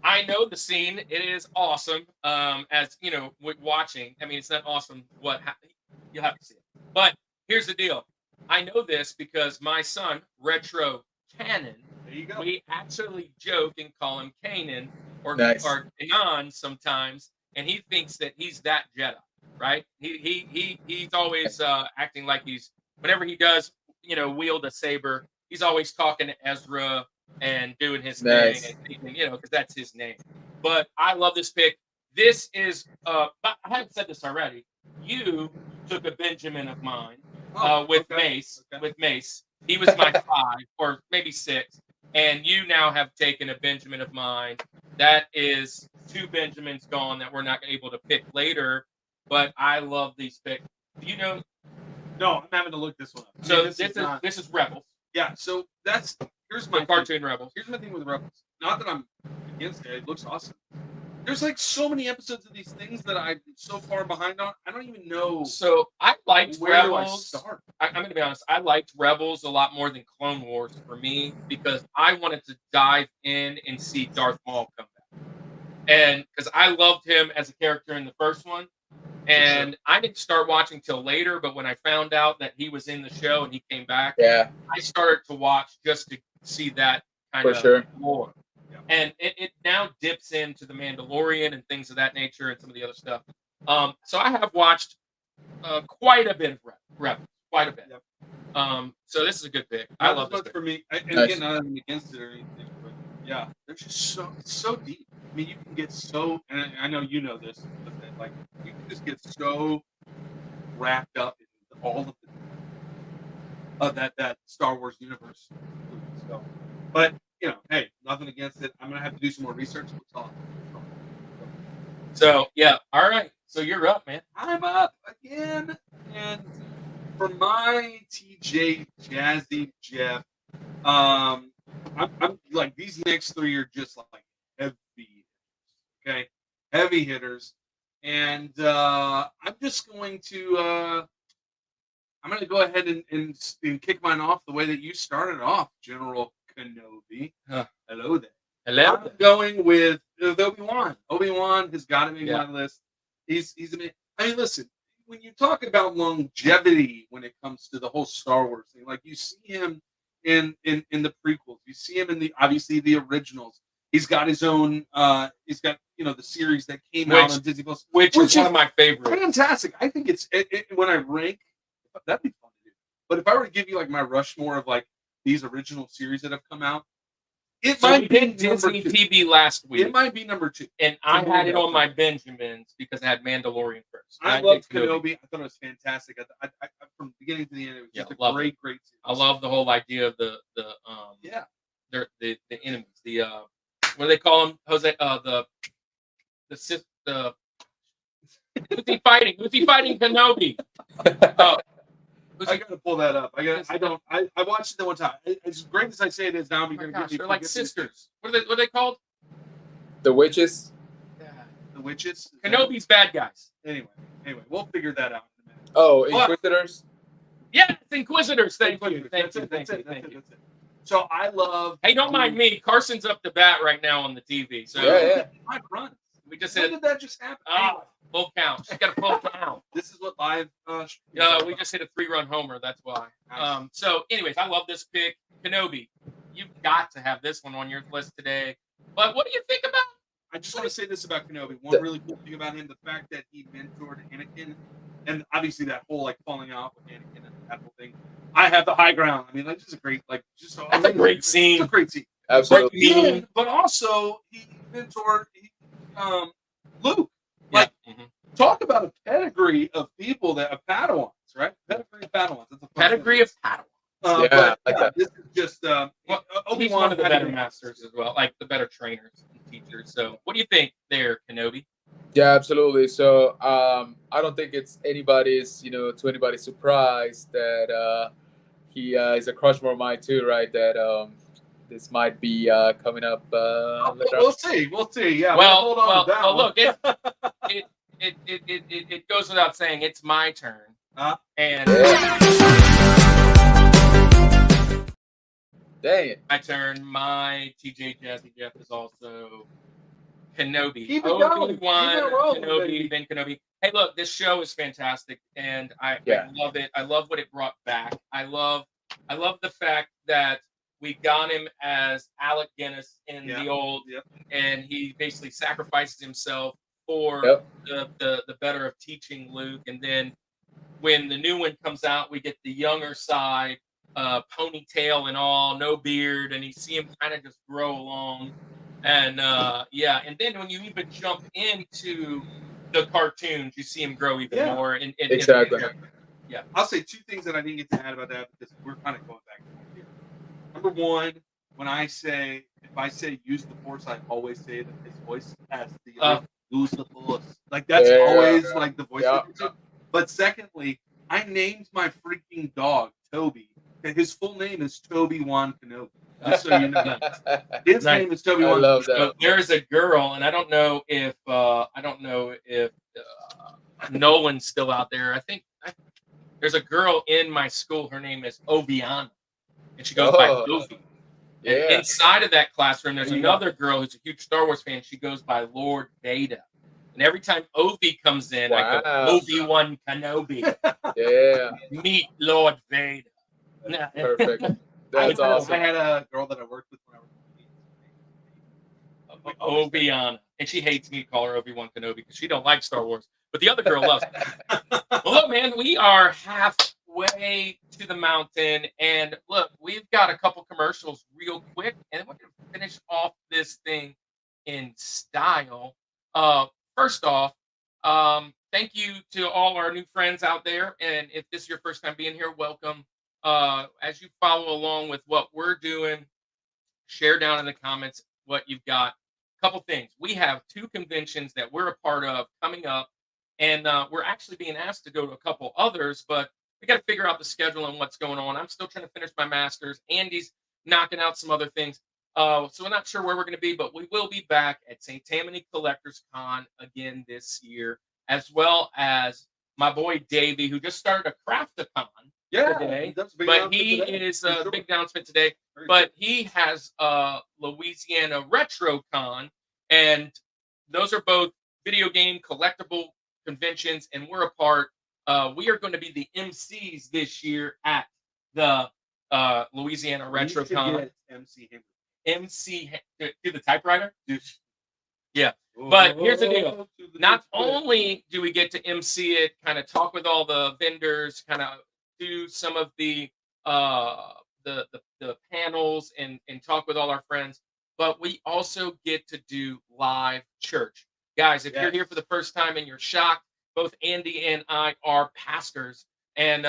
I know the scene. It is awesome. As with watching. I mean, it's not awesome. You'll have to see it. But here's the deal. I know this because my son, Retro Cannon, There you go. we actually joke and call him Kanan or Nice. or Kanan sometimes, and he thinks that he's that Jedi, right? He's always acting like he's whenever he does, wield a saber, he's always talking to Ezra and doing his Nice. thing, and because that's his name. But I love this pick. This is but I haven't said this already. You took a Benjamin of mine with okay. Mace. Okay. With Mace, he was my 5 or maybe 6, and you now have taken a Benjamin of mine. That is 2 Benjamins gone that we're not able to pick later. But I love these picks. Do you know? No, I'm having to look this one up. I So mean, this is Rebels. Yeah. So here's My my cartoon Rebels. Here's my thing with Rebels. Not that I'm against it. It looks awesome. There's like so many episodes of these things that I'm so far behind on. I don't even know So I liked where do I Rebels. start. I'm going to be honest. I liked Rebels a lot more than Clone Wars for me because I wanted to dive in and see Darth Maul come back, and because I loved him as a character in the first one, and I didn't start watching till later. But when I found out that he was in the show and he came back, Yeah, I started to watch just to see that kind for of sure. more. Yeah. And it now dips into the Mandalorian and things of that nature and some of the other stuff. So I have watched quite a bit of Rebels, quite a bit. Yep. So this is a good pick. I Not love as this much pick. for me. And Nice. again, not I'm against it or anything, but yeah, they're just so deep. I mean, you can get so, and I know you know this, but like you can just get so wrapped up in all of that Star Wars universe. So, but hey, nothing against it. I'm gonna have to do some more research. We'll talk. So yeah, all right. So you're up, man. I'm up again, and for my TJ Jazzy Jeff, I'm like these next 3 are just like heavy hitters, okay, heavy hitters, and I'm just going to go ahead and kick mine off the way that you started off, General Kenobi. Hello there. Hello. I'm going with Obi-Wan. Obi-Wan has got to be Yeah. my list. He's amazing. I mean, listen, when you talk about longevity when it comes to the whole Star Wars thing, like you see him in the prequels, you see him in obviously the originals. He's got his own. He's got the series that came out on Disney Plus, Which is one of my favorites. fantastic. I think it's when I rank, that'd be fun to do. But if I were to give you like my Rushmore of like these original series that have come out, it So we might be did number Disney 2. TV last week. It might be number 2. And I had it on my Benjamins because I had Mandalorian first. I loved Kenobi. I thought it was fantastic. I from beginning to the end, it was just a great series. I love the whole idea of the they're the enemies. The what do they call them? Jose, the who's he fighting? Who's he fighting? Kenobi. I gotta pull that up. I watched it the one time. As great as I say it is now, you're gonna get me. They're like sisters. What are they called? The witches. Yeah. The witches. Kenobi's bad guys. Anyway, we'll figure that out in a minute. Oh, Inquisitors. Yes, Inquisitors. Thank you. That's it. So I love. Hey, don't mind me. Carson's up to bat right now on the TV. So Yeah. 5 runs. we just When hit did that just happen? full count. She's got a full count. This is what live. We just hit a 3-run homer. That's why. Nice. So, anyways, I love this pick, Kenobi. You've got to have this one on your list today. But what do you think about? I just want to say this about Kenobi. One really cool thing about him, the fact that he mentored Anakin, and obviously that whole like falling out with Anakin and that whole thing. I have the high ground. I mean, like, just a great, like, just That's a great scene. It's a great scene. Absolutely. But also he mentored Luke. Like, talk about a pedigree of people that are Padawans, right? Pedigree of Padawans. That's a Pedigree of Padawan. I like that. This is just He's one of the better masters as well, like the better trainers and teachers. So, what do you think there, Kenobi? Yeah, absolutely. So I don't think it's anybody's surprise that he is a Rushmore of mine too, right? That this might be coming up. We'll see. Yeah. Well, hold on to that one. look, it goes without saying it's my turn, and dang it. my turn. My TJ Jazzy Jeff is also Kenobi. Keep it going. Obi-Wan, Keep it rolling, Kenobi, baby. then Kenobi. Hey, look, this show is fantastic, and I love it. I love what it brought back. I love the fact that we got him as Alec Guinness in the old, and he basically sacrifices himself for the better of teaching Luke. And then when the new one comes out, we get the younger side, ponytail and all, no beard, and you see him kind of just grow along. And and then when you even jump into the cartoons, you see him grow even more. Exactly. I'll say 2 things that I didn't get to add about that because we're kind of going back and forth here. Number 1, when if I say use the Force, I always say that his voice has the use the Force. Like that's always like the voice. But secondly, I named my freaking dog Toby. His full name is Toby Wan Kenobi. Just so you know, his name is Toby Wan. I love that. So there's a girl, and I don't know if Nolan's still out there. I think there's a girl in my school. Her name is Oviana, and she goes by Ovi. And inside of that classroom, there's another girl who's a huge Star Wars fan. She goes by Lord Vader. And every time Ovi comes in, I go, Obi-Wan Kenobi. Meet Lord Vader. Perfect. That's awesome. I had a girl that I worked with when I was Obiana. And she hates me to call her Obi-Wan Kenobi because she don't like Star Wars. But the other girl loves it. Well, look, man, we are halfway to the mountain. And look, we've got a couple commercials real quick. And we're going to finish off this thing in style. First off, thank you to all our new friends out there. And if this is your first time being here, welcome. As you follow along with what we're doing, share down in the comments what you've got. A couple things. We have 2 conventions that we're a part of coming up, and we're actually being asked to go to a couple others, but we got to figure out the schedule and what's going on. I'm still trying to finish my master's. Andy's knocking out some other things. So we're not sure where we're going to be, but we will be back at St. Tammany Collectors Con again this year, as well as my boy Davey, who just started a Craft-a-con today. But he is a big announcement today. But he has Louisiana Retro Con, and those are both video game collectible conventions, and we're a part. We are going to be the MCs this year at the Louisiana Retro Con. MC do the typewriter? Yeah. But here's the deal. Not only do we get to MC it, kind of talk with all the vendors, kind of do some of the panels and talk with all our friends, but we also get to do live church. Guys, if you're here for the first time and you're shocked, both Andy and I are pastors, and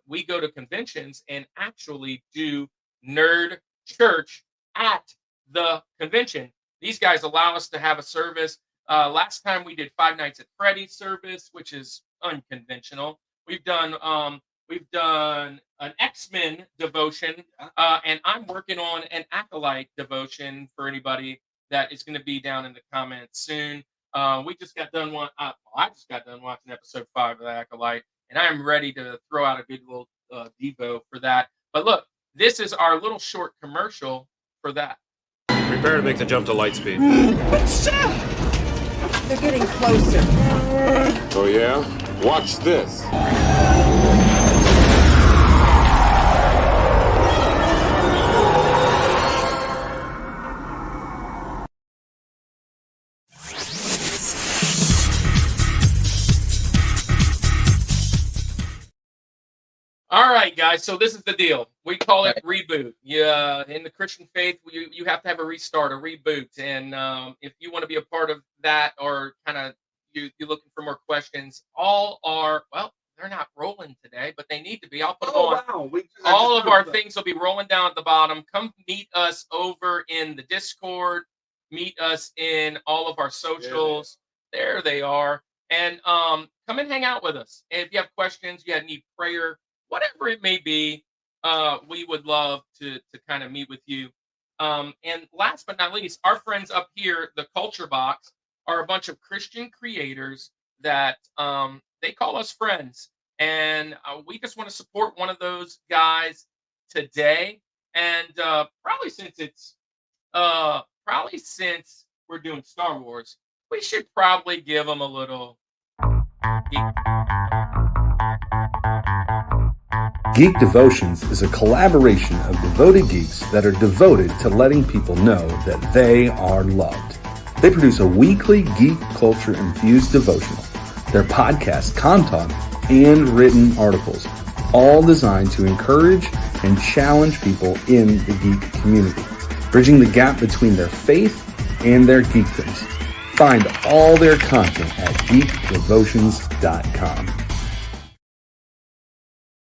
we go to conventions and actually do nerd church at the convention. These guys allow us to have a service. Last time we did Five Nights at Freddy's service, which is unconventional. We've done an X-Men devotion, and I'm working on an Acolyte devotion for anybody that is going to be down in the comments soon. We just got done I just got done watching episode 5 of the Acolyte, and I'm ready to throw out a good little devo for that. But look, this is our little short commercial for that. Prepare to make the jump to light speed. They're getting closer. Oh yeah? Watch this. All right, guys. So this is the deal. We call it reboot. Yeah, in the Christian faith, you have to have a restart, a reboot. And if you want to be a part of that, or kind of you're looking for more questions, they're not rolling today, but they need to be. I'll put them on. Wow. All of our things will be rolling down at the bottom. Come meet us over in the Discord. Meet us in all of our socials. There they are. And come and hang out with us. And if you have questions, you need prayer, whatever it may be, we would love to kind of meet with you. And last but not least, our friends up here, the Culture Box, are a bunch of Christian creators that they call us friends. And we just want to support one of those guys today. And probably since we're doing Star Wars, we should probably give them a little Geek Devotions is a collaboration of devoted geeks that are devoted to letting people know that they are loved. They produce a weekly geek culture infused devotional, their podcast content, and written articles, all designed to encourage and challenge people in the geek community, bridging the gap between their faith and their geekdoms. Find all their content at geekdevotions.com.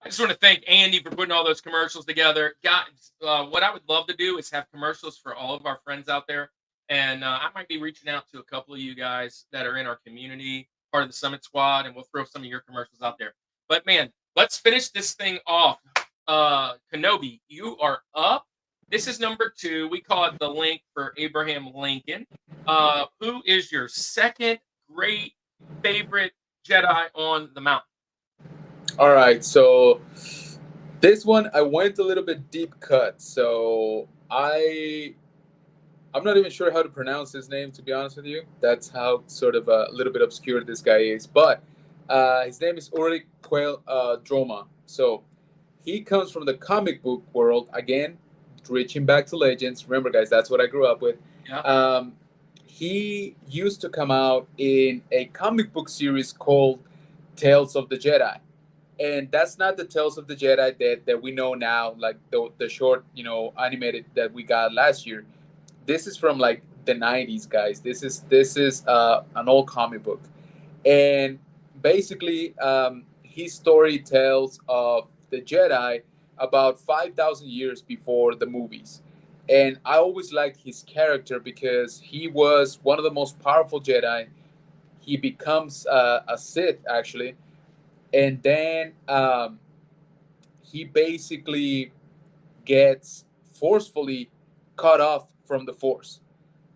I just want to thank Andy for putting all those commercials together. Guys, what I would love to do is have commercials for all of our friends out there. And I might be reaching out to a couple of you guys that are in our community, part of the Summit Squad, and we'll throw some of your commercials out there. But man, let's finish this thing off. Kenobi, you are up. This is number 2. We call it the link for Abraham Lincoln. Who is your second great favorite Jedi on the mountain? All right, so this one I went a little bit deep cut. So I'm not even sure how to pronounce his name, to be honest with you. That's how sort of a little bit obscure this guy is. But his name is Ulrich Droma. So he comes from the comic book world again. Reaching back to Legends. Remember, guys, that's what I grew up with. Yeah. He used to come out in a comic book series called Tales of the Jedi. And that's not the Tales of the Jedi that we know now, like the short, animated that we got last year. This is from like the 90s, guys. This is an old comic book. And basically, his story tells of the Jedi about 5,000 years before the movies. And I always liked his character because he was one of the most powerful Jedi. He becomes a Sith, actually. And then he basically gets forcefully cut off from the Force.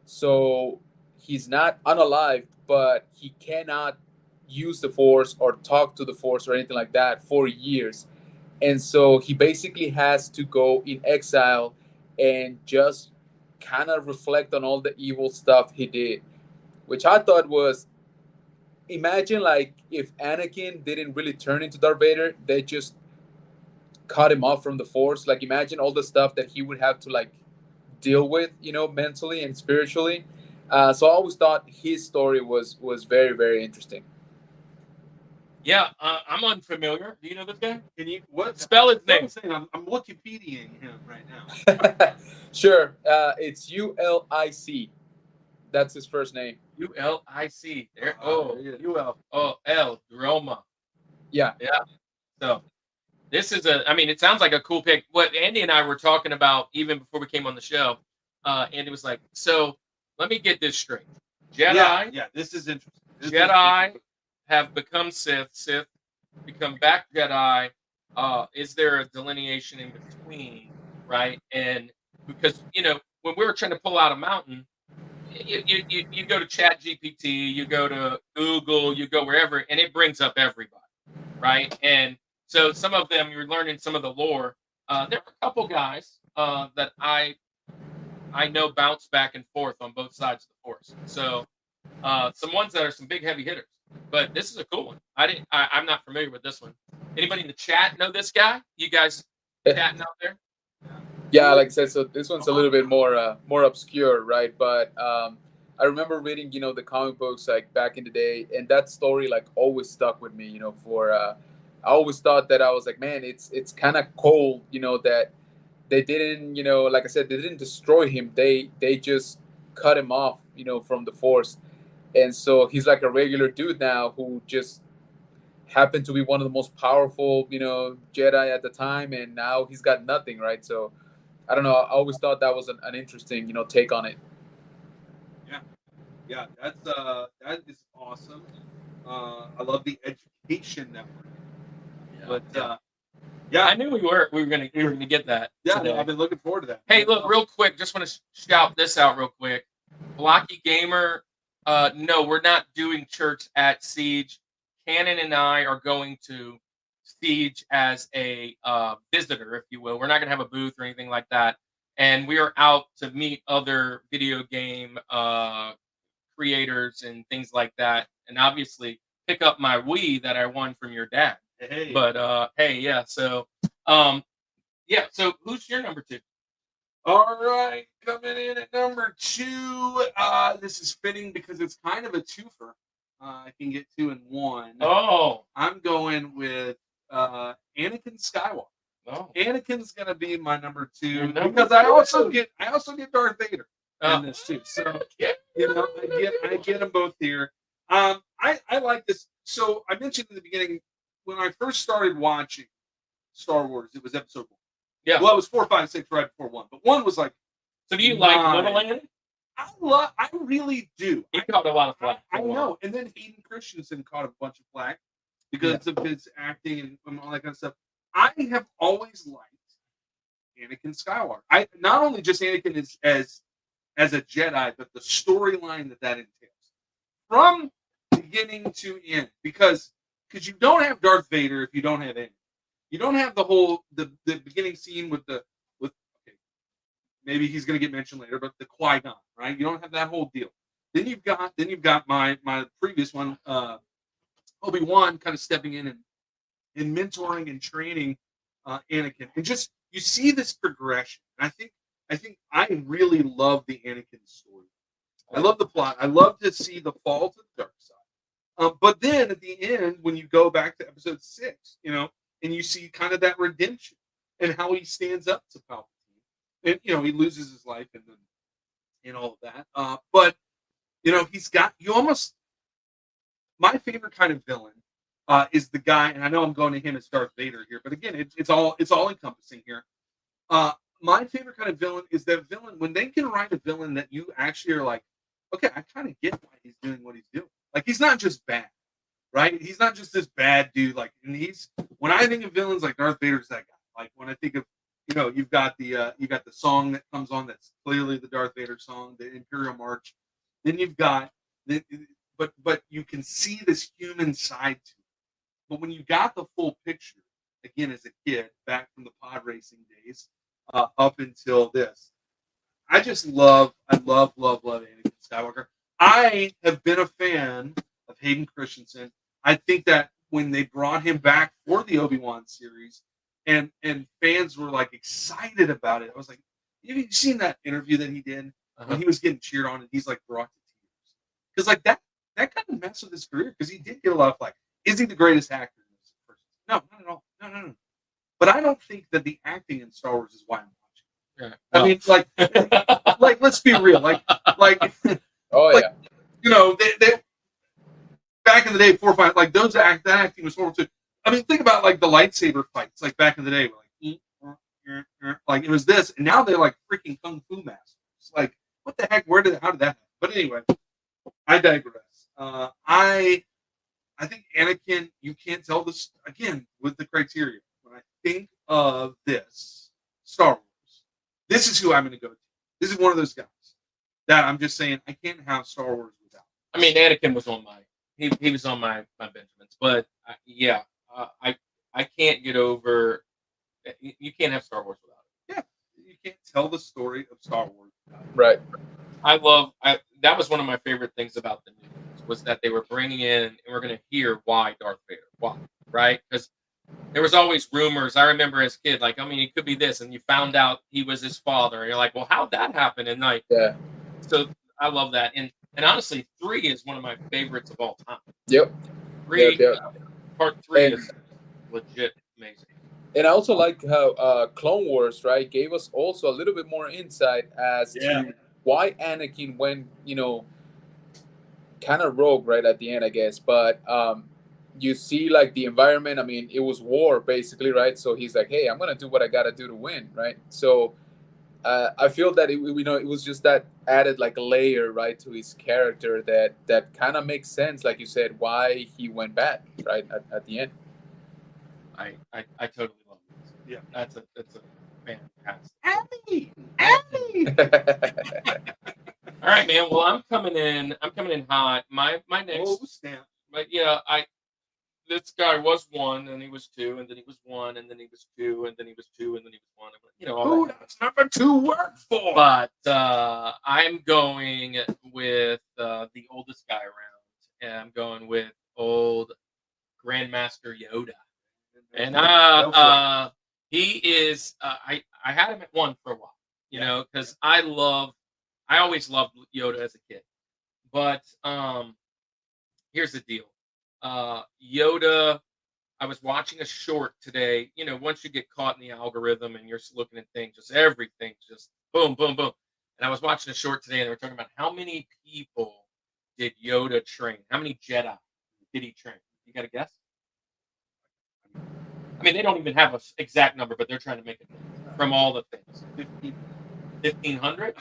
So he's not unalived, but he cannot use the Force or talk to the Force or anything like that for years. And so he basically has to go in exile and just kind of reflect on all the evil stuff he did, which I thought was, imagine like if Anakin didn't really turn into Darth Vader, they just cut him off from the Force. Like imagine all the stuff that he would have to like deal with, mentally and spiritually. So I always thought his story was very, very interesting. Yeah, I'm unfamiliar. Do you know this guy? Can you Spell his name? I'm Wikipediaing him right now. Sure. It's Ulic. That's his first name. Ulic. There. Droma. Yeah. Yeah. So this is it sounds like a cool pick. What Andy and I were talking about even before we came on the show Andy was like, "So let me get this straight. Jedi, Yeah, this is interesting. Jedi have become Sith. Sith become back Jedi. Is there a delineation in between, right? And because when we were trying to pull out a mountain, you go to Chat GPT, you go to Google, you go wherever, and it brings up everybody, right? And so some of them, you're learning some of the lore. There are a couple guys that I know bounce back and forth on both sides of the force. So some ones that are some big heavy hitters. But this is a cool one. I'm not familiar with this one. Anybody in the chat know this guy? You guys chatting out there? Yeah, like I said, so this one's a little bit more obscure, right? But I remember reading, the comic books like back in the day, and that story like always stuck with me. I always thought that I was like, man, it's kind of cold, that they didn't, like I said, they didn't destroy him. They just cut him off, from the force, and so he's like a regular dude now who just happened to be one of the most powerful, Jedi at the time, and now he's got nothing, right? So I don't know. I always thought that was an interesting, take on it. Yeah, that is awesome. I love the education network. But yeah, I knew we were gonna get that. Yeah, today. I've been looking forward to that. Hey, look, real quick, just want to shout this out real quick. Blocky Gamer, no, we're not doing church at Siege. Cannon and I are going to Siege as a visitor, if you will. We're not going to have a booth or anything like that. And we are out to meet other video game creators and things like that. And obviously pick up my Wii that I won from your dad. Hey. But hey, yeah. So so who's your number 2? All right, coming in at number 2. This is fitting because it's kind of a twofer. I can get 2 in 1. Oh, I'm going with Anakin Skywalker. oh. Anakin's gonna be my number 2 Your number because I 2. also get Darth Vader Oh. in this too. So Yeah. I get them both here. I like this. So I mentioned in the beginning when I first started watching Star Wars, it was Episode 1. Yeah. Well, it was 4, 5, 6 right before 1, but 1 was like. So do you like Nine. Little Andy? I really do. He caught a lot of flack. I know. And then Hayden Christensen caught a bunch of flack because of his acting and all that kind of stuff. I have always liked Anakin Skywalker. I not only just Anakin as a Jedi, but the storyline that entails from beginning to end. Because you don't have Darth Vader if you don't have Anakin. You don't have the beginning scene with maybe he's going to get mentioned later, but the Qui-Gon, right? You don't have that whole deal. Then you've got my previous one, Obi-Wan, kind of stepping in and mentoring and training Anakin, and just you see this progression. I think I really love the Anakin story. I love the plot. I love to see the fall to the dark side. But then at the end, when you go back to Episode 6, and you see kind of that redemption and how he stands up to Palpatine. And he loses his life and all of that. But he's got my favorite kind of villain is the guy, and I know I'm going to him as Darth Vader here, but again, it's all encompassing here. My favorite kind of villain is that villain when they can write a villain that you actually are like, okay, I kind of get why he's doing what he's doing. Like he's not just bad, right? He's not just this bad dude. Like, and when I think of villains, like Darth Vader's that guy. Like when I think of you've got the song that comes on that's clearly the Darth Vader song, the Imperial March. Then you've got but you can see this human side to it. But when you got the full picture, again as a kid, back from the pod racing days up until this, I love Anakin Skywalker. I have been a fan of Hayden Christensen. I think that when they brought him back for the Obi-Wan series, and fans were like excited about it. I was like, have you seen that interview that he did when he was getting cheered on and he's like brought to tears? Because like that kind of messed with his career because he did get a lot of flack. Is he the greatest actor in this person? No, not at all. No. But I don't think that the acting in Star Wars is why I'm watching. Yeah. I mean, like let's be real. Like Oh like, yeah. They back in the day, 4 or 5, like that acting was horrible too. I mean, think about like the lightsaber fights, like back in the day, like it was this, and now they're like freaking kung fu masters. just like, what the heck? How did that happen? But anyway, I digress. I think Anakin, you can't tell this again with the criteria. When I think of this Star Wars, this is who I'm going to go to. This is one of those guys that I'm just saying I can't have Star Wars without. I mean, Anakin was on he was on my Benjamins, but I can't get over. You can't have Star Wars without it. Yeah, you can't tell the story of Star Wars without it. Right. That was one of my favorite things about the news was that they were bringing in, and we're going to hear why Darth Vader, why, right? Because there was always rumors. I remember as a kid, like, I mean, it could be this, and you found out he was his father, and you're like, well, how'd that happen? And like, Yeah. So I love that, and honestly, 3 is one of my favorites of all time. Yep. 3, Yep. part 3 And- is legit amazing. And I also like how Clone Wars, right, gave us also a little bit more insight as to why Anakin went, kind of rogue right at the end, I guess. But you see, like, the environment. I mean, it was war, basically, right? So he's like, hey, I'm going to do what I got to do to win, right? So I feel that, it was just that added, like, a layer, right, to his character that kind of makes sense, like you said, why he went bad, right, at the end. I totally love this. Yeah. That's a fantastic. Abby! All right, man. Well, I'm coming in hot. My next, Oh, snap. but yeah, this guy was 1, and he was 2, and then he was 1, and then he was 2, and then he was 2, and then he was 1. All Who that. does number 2 work for? But I'm going with the oldest guy around, and I'm going with old Grandmaster Yoda. And he is. I had him at 1 for a while, because I always loved Yoda as a kid. But here's the deal. Yoda, I was watching a short today. Once you get caught in the algorithm and you're looking at things, just everything, just boom, boom, boom. And I was watching a short today, and they were talking about how many people did Yoda train? How many Jedi did he train? You got a guess? I mean, they don't even have an exact number, but they're trying to make it from all the things. 1,500?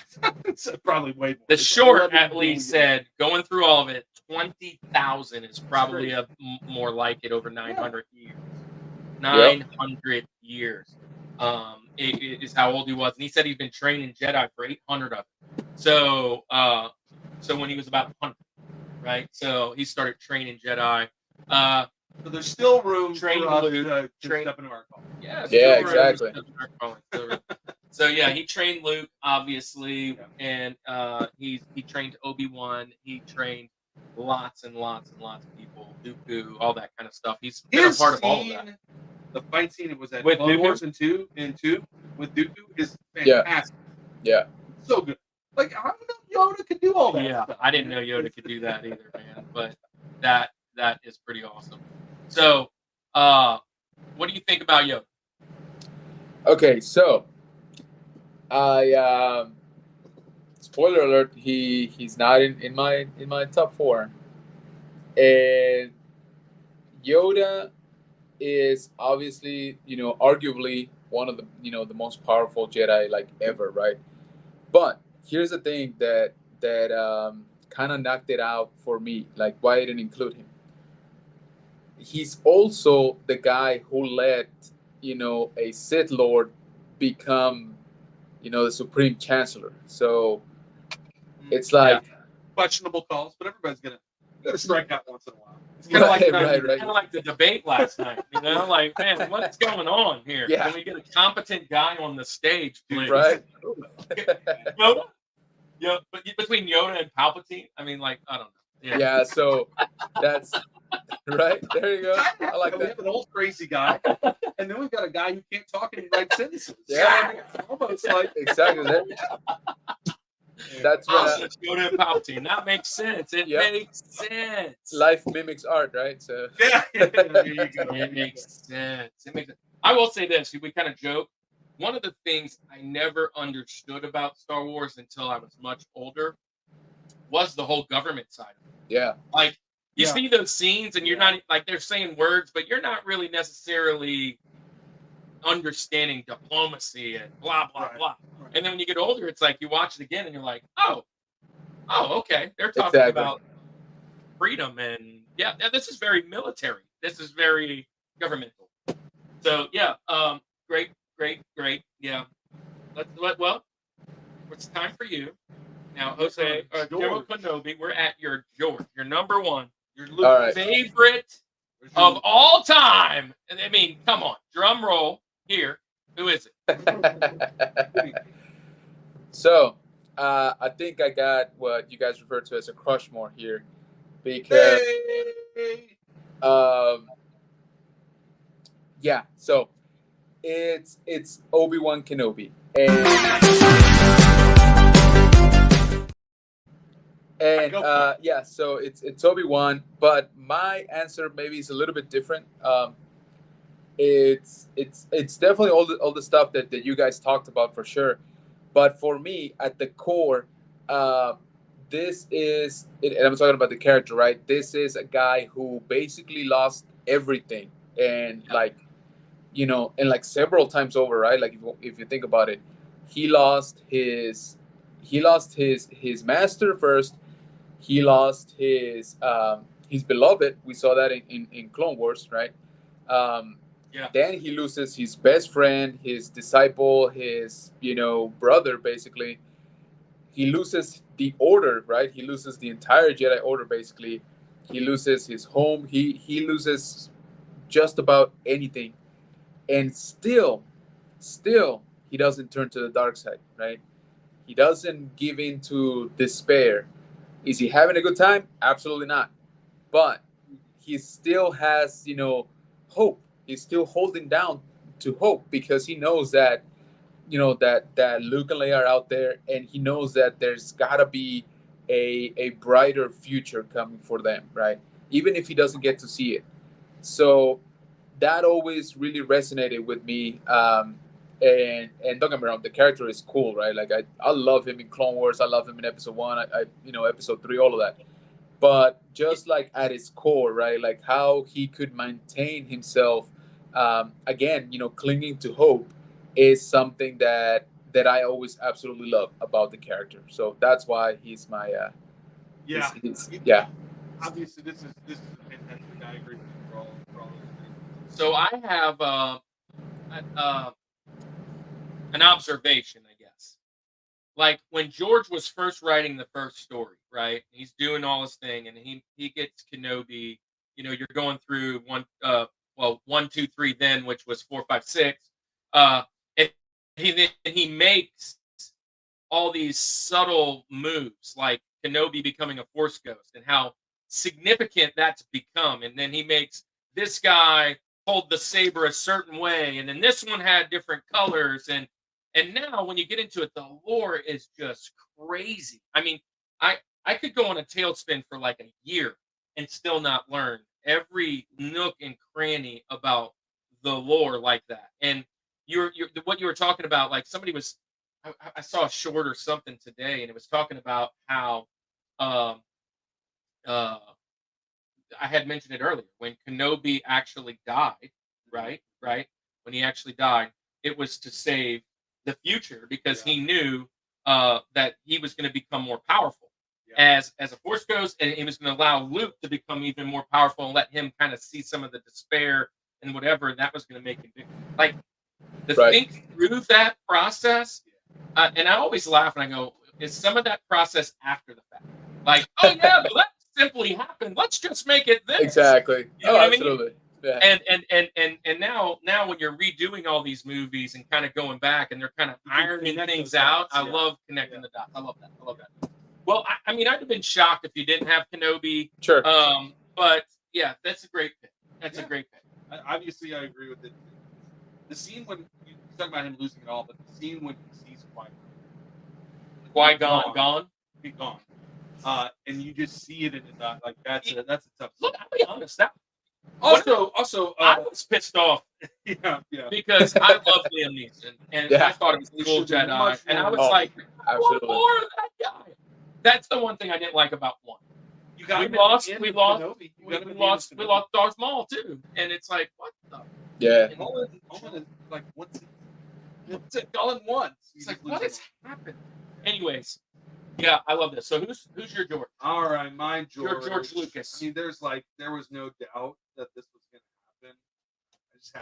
It's probably way more. The short at least said, going through all of it, 20,000 is probably more like it over 900 years. 900 years is how old he was. And he said he'd been training Jedi for 800 of them. So when he was about 100, right? So he started training Jedi. So there's still room Train for us Luke, to train- step into our call. Yeah, exactly. So yeah, he trained Luke obviously, and he trained Obi-Wan. He trained lots and lots and lots of people, Dooku, all that kind of stuff. He's been a part of all of that. The fight scene was at With Clone Dooku? Wars in two with Dooku is fantastic. Yeah. So good. Like, I don't know Yoda could do all that. Yeah, stuff. I didn't know Yoda could do that either, man. But that is pretty awesome. So, what do you think about Yoda? Okay, so I spoiler alert, he's not in my top 4. And Yoda is obviously, arguably one of the, the most powerful Jedi like ever, right? But here's the thing that kind of knocked it out for me, like why I didn't include him. He's also the guy who let, a Sith Lord become, the Supreme Chancellor. So it's like Questionable calls, but everybody's gonna strike out once in a while. It's kind of Right, kind of like the debate last night. Like, man, what's going on here? Yeah. Can we get a competent guy on the stage, please? right. Yoda? Yeah, but between Yoda and Palpatine, I mean, like, I don't know. Yeah, so that's right. There you go. I like We that. have an old crazy guy, and then we've got a guy who can't talk and write sentences. Yeah. It's almost like Exactly. That's Oh, what so it's Yoda and Palpatine. That makes sense. It Yep. makes sense. life mimics art, right? So yeah. There you go. It makes sense. It makes sense. I will say this. We kind of joke. One of the things I never understood about Star Wars until I was much older was the whole government side of it. yeah, Like, you Yeah. see those scenes and you're not, like, they're saying words, but you're not really necessarily understanding diplomacy and blah blah Right. blah. Right. And then when you get older, it's like you watch it again and you're like, oh, okay, they're talking Exactly. about freedom and yeah, this is very military. This is very governmental. So yeah, great. Yeah, well, it's time for you now, Jose. General Kenobi, we're at your George, your number one, your All right. favorite of all time. And I mean, come on, drum roll here. Who is it? So, I think I got what you guys refer to as a Rushmore here, because yeah. So it's Obi-Wan Kenobi, and yeah. So it's Obi-Wan, but my answer maybe is a little bit different. It's definitely all the stuff that you guys talked about for sure. But for me, at the core, this is, and I'm talking about the character, right? This is a guy who basically lost everything, and like, and like several times over, right? Like if you think about it, he lost his master first. He lost his beloved. We saw that in Clone Wars, right? Then he loses his best friend, his disciple, his brother. Basically, he loses the order, right? He loses the entire Jedi Order. Basically, he loses his home. He loses just about anything, and still, he doesn't turn to the dark side, right? He doesn't give in to despair. Is he having a good time? Absolutely not. But he still has, hope. He's still holding down to hope, because he knows that, that Luke and Leia are out there, and he knows that there's gotta be a brighter future coming for them, right? Even if he doesn't get to see it. So that always really resonated with me. And don't get me wrong, the character is cool, right? Like I love him in Clone Wars. I love him in Episode 1. I Episode 3, all of that. But just like at its core, right? Like how he could maintain himself, again, clinging to hope, is something that I always absolutely love about the character. So that's why he's my yeah. Yeah. Obviously, this is a fantastic. I agree with you for all those things. So I have an observation, I guess. Like when George was first writing the first story, right? He's doing all his thing, and he gets Kenobi. You're going through 1, 2, 3, then, which was 4, 5, 6. And he makes all these subtle moves, like Kenobi becoming a Force ghost, and how significant that's become. And then he makes this guy hold the saber a certain way, and then this one had different colors, and now when you get into it, the lore is just crazy. I mean, I could go on a tailspin for like a year and still not learn every nook and cranny about the lore like that. And you're what you were talking about, like somebody was, I saw a short or something today, and it was talking about how I had mentioned it earlier, when Kenobi actually died, right? When he actually died, it was to save the future, because he knew that he was going to become more powerful as a Force ghost, and he was going to allow Luke to become even more powerful and let him kind of see some of the despair and whatever, and that was going to make him big. Like think through that process, and I always laugh and I go, is some of that process after the fact? Like, oh yeah, well, that simply happened. Let's just make it this. Exactly. You know what absolutely. I mean? Yeah. And now when you're redoing all these movies and kind of going back and they're kind of ironing things out, I love connecting the dots. I love that. Well, I mean, I'd have been shocked if you didn't have Kenobi. Sure. But yeah, that's a great pick. A great pick. Obviously, I agree with it. The scene when you talk about him losing it all, but the scene when he sees Qui-Gon gone. He's gone. And you just see it in his eye. Like that's a tough. Look, I'll be honest. Also, I was pissed off. Yeah. Because I love Liam Neeson, and I thought he was a cool Jedi, and I was like, I want more of that guy. That's the one thing I didn't like about 1. We lost Darth Maul too, and it's like, what the Yeah. Omen is like once. It's all in once. It's like, what has happened? Anyways, yeah, I love this. So who's your George? All right, my Your George. George Lucas. I mean, there was no doubt that this was going to happen. I just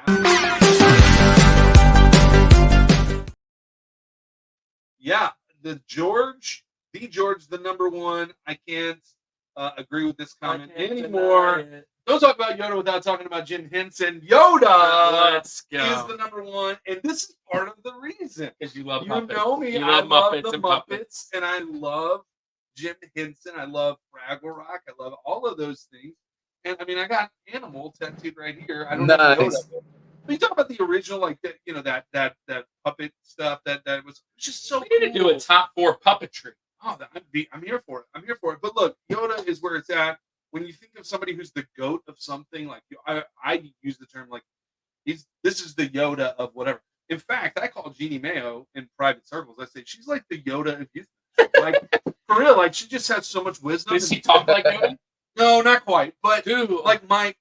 have. Yeah, the George, the number one. I can't agree with this comment anymore. Don't talk about Yoda without talking about Jim Henson. Yoda Let's go. is the number one, and this is part of the reason. Because you love You Muppets. know me. You I love love Muppets the and Muppets, puppets. and I love Jim Henson. I love Fraggle Rock. I love all of those things. And I mean, I got Animal tattooed right here. I don't know. Nice. But you talk about the original, like that, that puppet stuff. That was just so. We need to do a top 4 puppetry. Oh, I'm here for it. I'm here for it. But look, Yoda is where it's at. When you think of somebody who's the goat of something, like I use the term like this is the Yoda of whatever. In fact, I call Jeannie Mayo in private circles. I say she's like the Yoda of youth. Like for real, like she just has so much wisdom. Does he talk like Yoda? No, not quite. But Dude, like my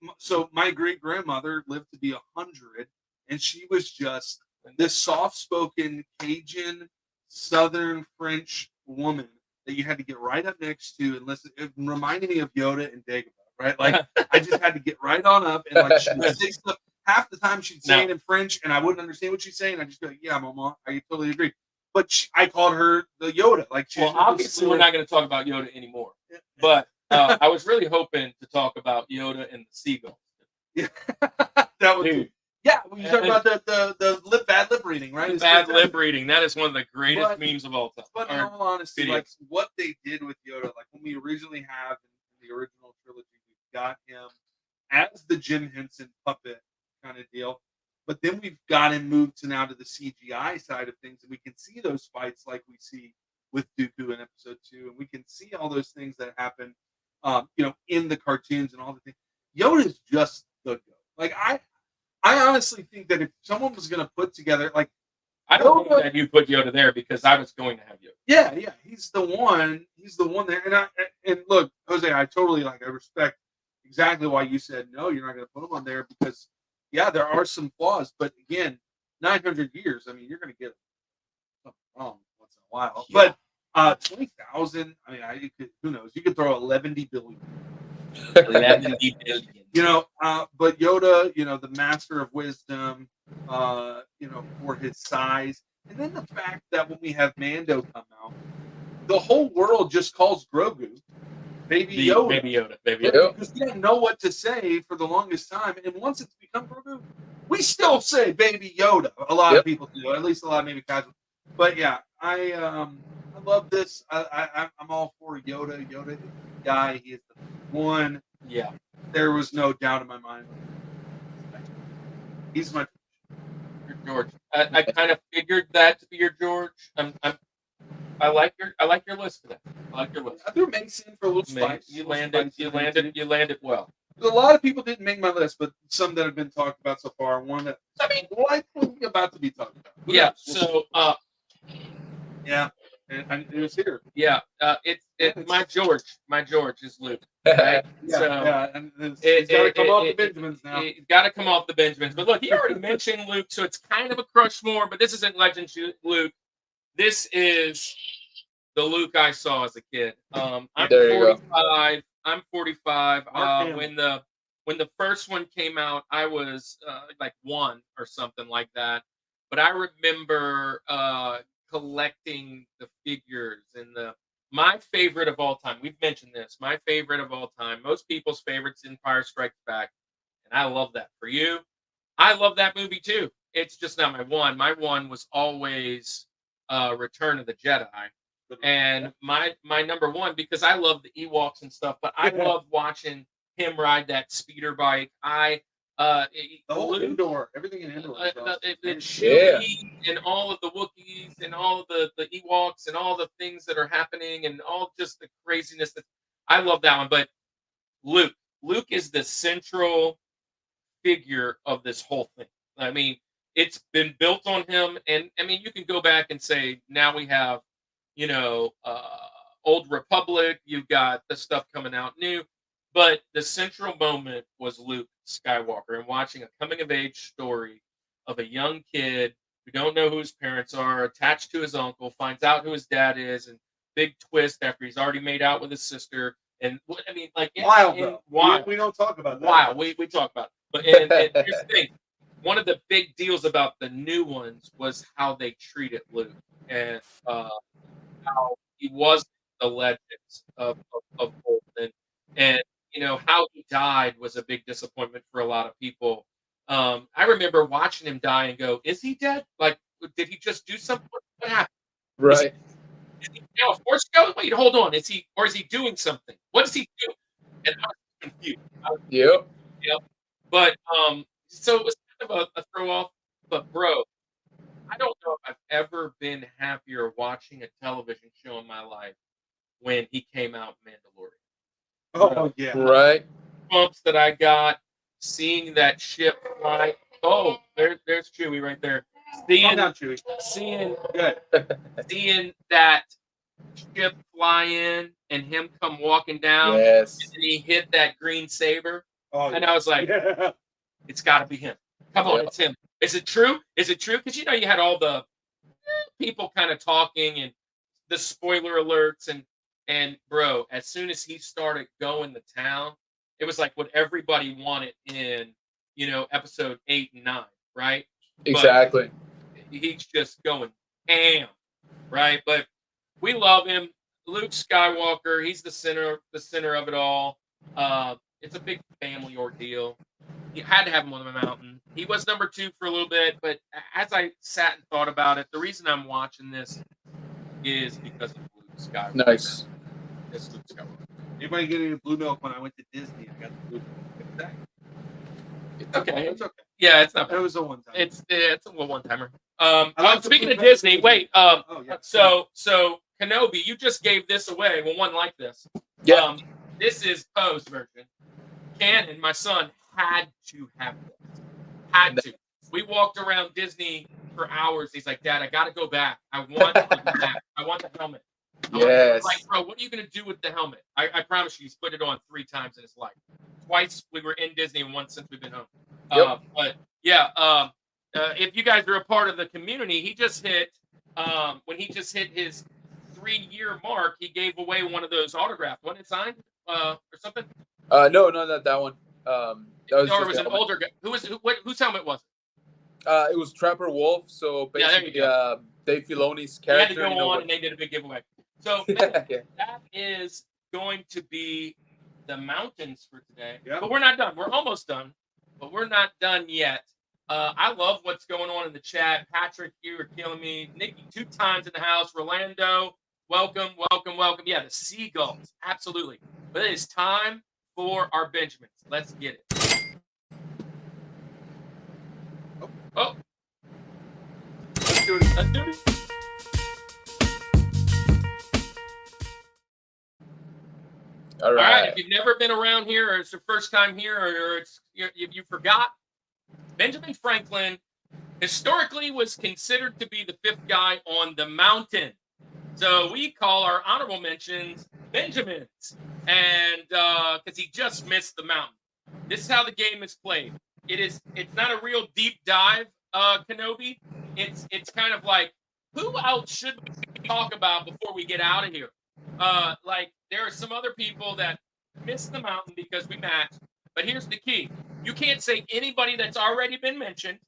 great grandmother lived to be 100, and she was just this soft-spoken Cajun Southern French woman that you had to get right up next to and listen. It reminded me of Yoda and Dagobah, right? Like I just had to get right on up, and like she would say stuff. Half the time she'd say it in French, and I wouldn't understand what she's saying. I'd just be like, "Yeah, Mama, I totally agree." But I called her the Yoda. Like, obviously, we're not going to talk about Yoda anymore. But I was really hoping to talk about Yoda and the seagulls. Yeah, that was. Dude. Yeah, when you talk about the bad lip reading, right? The bad lip reading. That is one of the greatest memes of all time. But in all honesty, videos. like what they did with Yoda, like when we originally have in the original trilogy, we've got him as the Jim Henson puppet kind of deal. But then we've got him moved to now to the CGI side of things, and we can see those fights like we see with Dooku in Episode 2, and we can see all those things that happen, in the cartoons and all the things. Yoda is just the go. Like I honestly think that if someone was going to put together, like, I don't think that you put Yoda there because I was going to have Yoda. Yeah, he's the one. He's the one there. And look, Jose, I totally I respect exactly why you said no. You're not going to put him on there because, yeah, there are some flaws. But again, 900 years. I mean, you're going to get something wrong once in a while. Yeah. But 20,000. I mean, who knows? You could throw 11 billion. 11 billion. But Yoda, the master of wisdom, for his size. And then the fact that when we have Mando come out, the whole world just calls Grogu Baby Yoda. Baby Yoda. Because we didn't know what to say for the longest time. And once it's become Grogu, we still say Baby Yoda. A lot of people do, at least a lot of maybe casual. But yeah, I love this. I'm all for Yoda. Yoda is the guy. He is the one. Yeah. There was no doubt in my mind. He's my George. I kind of figured that to be your George. I like your list today. I like your list. I threw Mace in for a little spice. You landed well. A lot of people didn't make my list, but some that have been talked about so far. One that likely about to be talked about. Yeah. So. Yeah. And it was here. Yeah. It's my George. My George is Luke. Right? And it's got to come off the Benjamins now. It's got to come off the Benjamins. But look, he already mentioned Luke, so it's kind of a Rushmore, but this isn't Legend Luke. This is the Luke I saw as a kid. I'm 45. I'm 45. When the first one came out, I was like 1 or something like that. But I remember collecting the figures and my favorite of all time. We've mentioned this. My favorite of all time. Most people's favorites, Empire Strikes Back, and I love that. For you, I love that movie too. It's just not my one. My one was always Return of the Jedi, and my number one, because I love the Ewoks and stuff, but I love watching him ride that speeder bike. The whole Indoor, everything in Indoor, and all of the Wookiees and all of the Ewoks and all the things that are happening and all just the craziness. I love that one. But Luke is the central figure of this whole thing. I mean, it's been built on him, and I mean, you can go back and say now we have, Old Republic. You've got the stuff coming out new. But the central moment was Luke Skywalker and watching a coming of age story of a young kid who don't know who his parents are, attached to his uncle, finds out who his dad is, and big twist after he's already made out with his sister. And I mean, like, Wild, though. wild. We don't talk about that. Wow, we talk about it. But and here's the thing. One of the big deals about the new ones was how they treated Luke and how he was the legends of old. And you know, how he died was a big disappointment for a lot of people. I remember watching him die and go, is he dead? Like, did he just do something? What happened? Right. Is he now a force ghost? Wait, hold on. Is he doing something? What does he do? And I was confused. Yep. But so it was kind of a throw off. But bro, I don't know if I've ever been happier watching a television show in my life when he came out Mandalorian. Oh, yeah. Right. Bumps that I got seeing that ship fly. Oh, there's Chewie right there. Calm down, Chewie. Seeing Good. seeing that ship fly in and him come walking down, Yes. and he hit that green saber, Oh, and I was like, yeah. it's got to be him. Come on, Yeah. it's him. Is it true? Is it true? Because you know you had all the people kind of talking and the spoiler alerts and bro, as soon as he started going to town, it was like what everybody wanted in, you know, episode 8 and 9, right? Exactly. But he's just going ham, right? But we love him. Luke Skywalker, he's the center of it all. It's a big family ordeal. You had to have him on the mountain. He was number 2 for a little bit, but as I sat and thought about it, the reason I'm watching this is because of Luke Skywalker. Nice. It's Luke Skywalker. Anybody get any blue milk when I went to Disney? I got the blue milk. It's okay. It's okay. Yeah, it's not. It was a one time. It's a little one timer. I like the Speaking blue of milk. Disney, wait. Oh, yeah. So Kenobi, you just gave this away. Well, one like this. Yeah. This is Poe's version. Cannon, my son, had to have this. Had to. We walked around Disney for hours. He's like, Dad, I got to go back. I want the map. I want the helmet. Yes. Like, bro, what are you going to do with the helmet? I promise you, he's put it on 3 times in his life. Twice we were in Disney and once since we've been home. Yep. But yeah, if you guys are a part of the community, he just hit, when he just hit his 3-year mark, he gave away one of those autographs. Wasn't it signed or something? No, not that one. That was Or just it was the an helmet. older guy. Whose helmet was It was Trapper Wolf. So Yeah, there you basically, Dave Filoni's it? He had to character. go you know, on and they did a big giveaway. So yeah. that is going to be the mountains for today. Yeah. But we're not done. We're almost done, but we're not done yet. I love what's going on in the chat. Patrick, you are killing me. Nikki, 2 times in the house. Rolando, welcome. Yeah, the seagulls. Absolutely. But it is time for our Benjamins. Let's get it. Oh. Let's do it. Let's do it. All All right. right. If you've never been around here, or it's your first time here, or it's you forgot, Benjamin Franklin historically was considered to be the 5th guy on the mountain. So we call our honorable mentions Benjamins, and because he just missed the mountain. This is how the game is played. It's not a real deep dive, Kenobi. It's kind of like, who else should we talk about before we get out of here? Like, there are some other people that missed the mountain because we matched. But here's the key. You can't say anybody that's already been mentioned.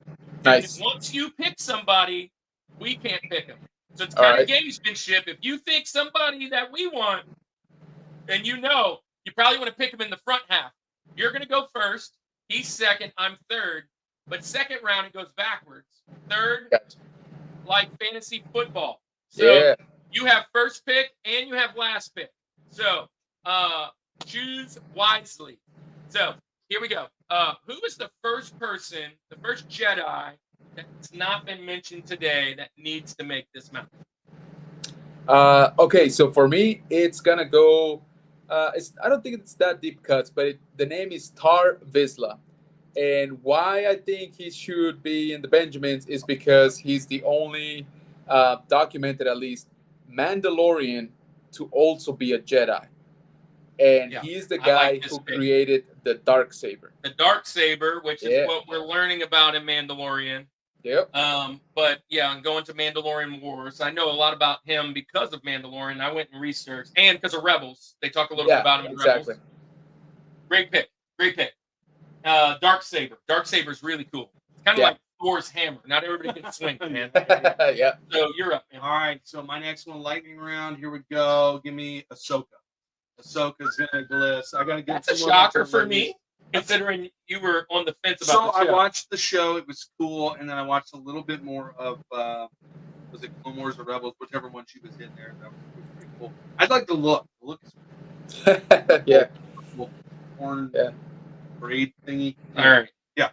Nice. And once you pick somebody, we can't pick them. So it's All kind right. of gamesmanship. If you pick somebody that we want, and you probably want to pick him in the front half. You're going to go first. He's second. I'm third. But second round, it goes backwards. Third, Gotcha. like fantasy football. So Yeah. you have first pick and you have last pick. So choose wisely. So here we go. Who is the first person, the first Jedi that's not been mentioned today that needs to make this mountain? Okay, so for me, it's gonna go. I don't think it's that deep cuts, but the name is Tar Vizsla, and why I think he should be in the Benjamins is because he's the only documented, at least, Mandalorian to also be a Jedi, and Yeah, he's the I guy like this who pick. created the Darksaber. The Darksaber, which Yeah. is what we're learning about in Mandalorian. Yep. But yeah, I'm going to Mandalorian Wars. I know a lot about him because of Mandalorian. I went and researched, and because of Rebels. They talk a little bit about him in exactly. Rebels. Great pick. Great pick. Darksaber. Darksaber's really cool. It's kind of like Thor's hammer. Not everybody can swing, man. Yeah. So you're up, man. All right, so my next one, lightning round. Here we go. Give me Ahsoka. Ahsoka's gonna bliss. I gotta get. That's a shocker for me, considering you were on the fence about So the show. I watched the show. It was cool, and then I watched a little bit more of was it Clone Wars or Rebels, whichever one she was in there. That was pretty cool. I like the look. The look is Yeah. horn Yeah. braid thingy. All right. Yeah.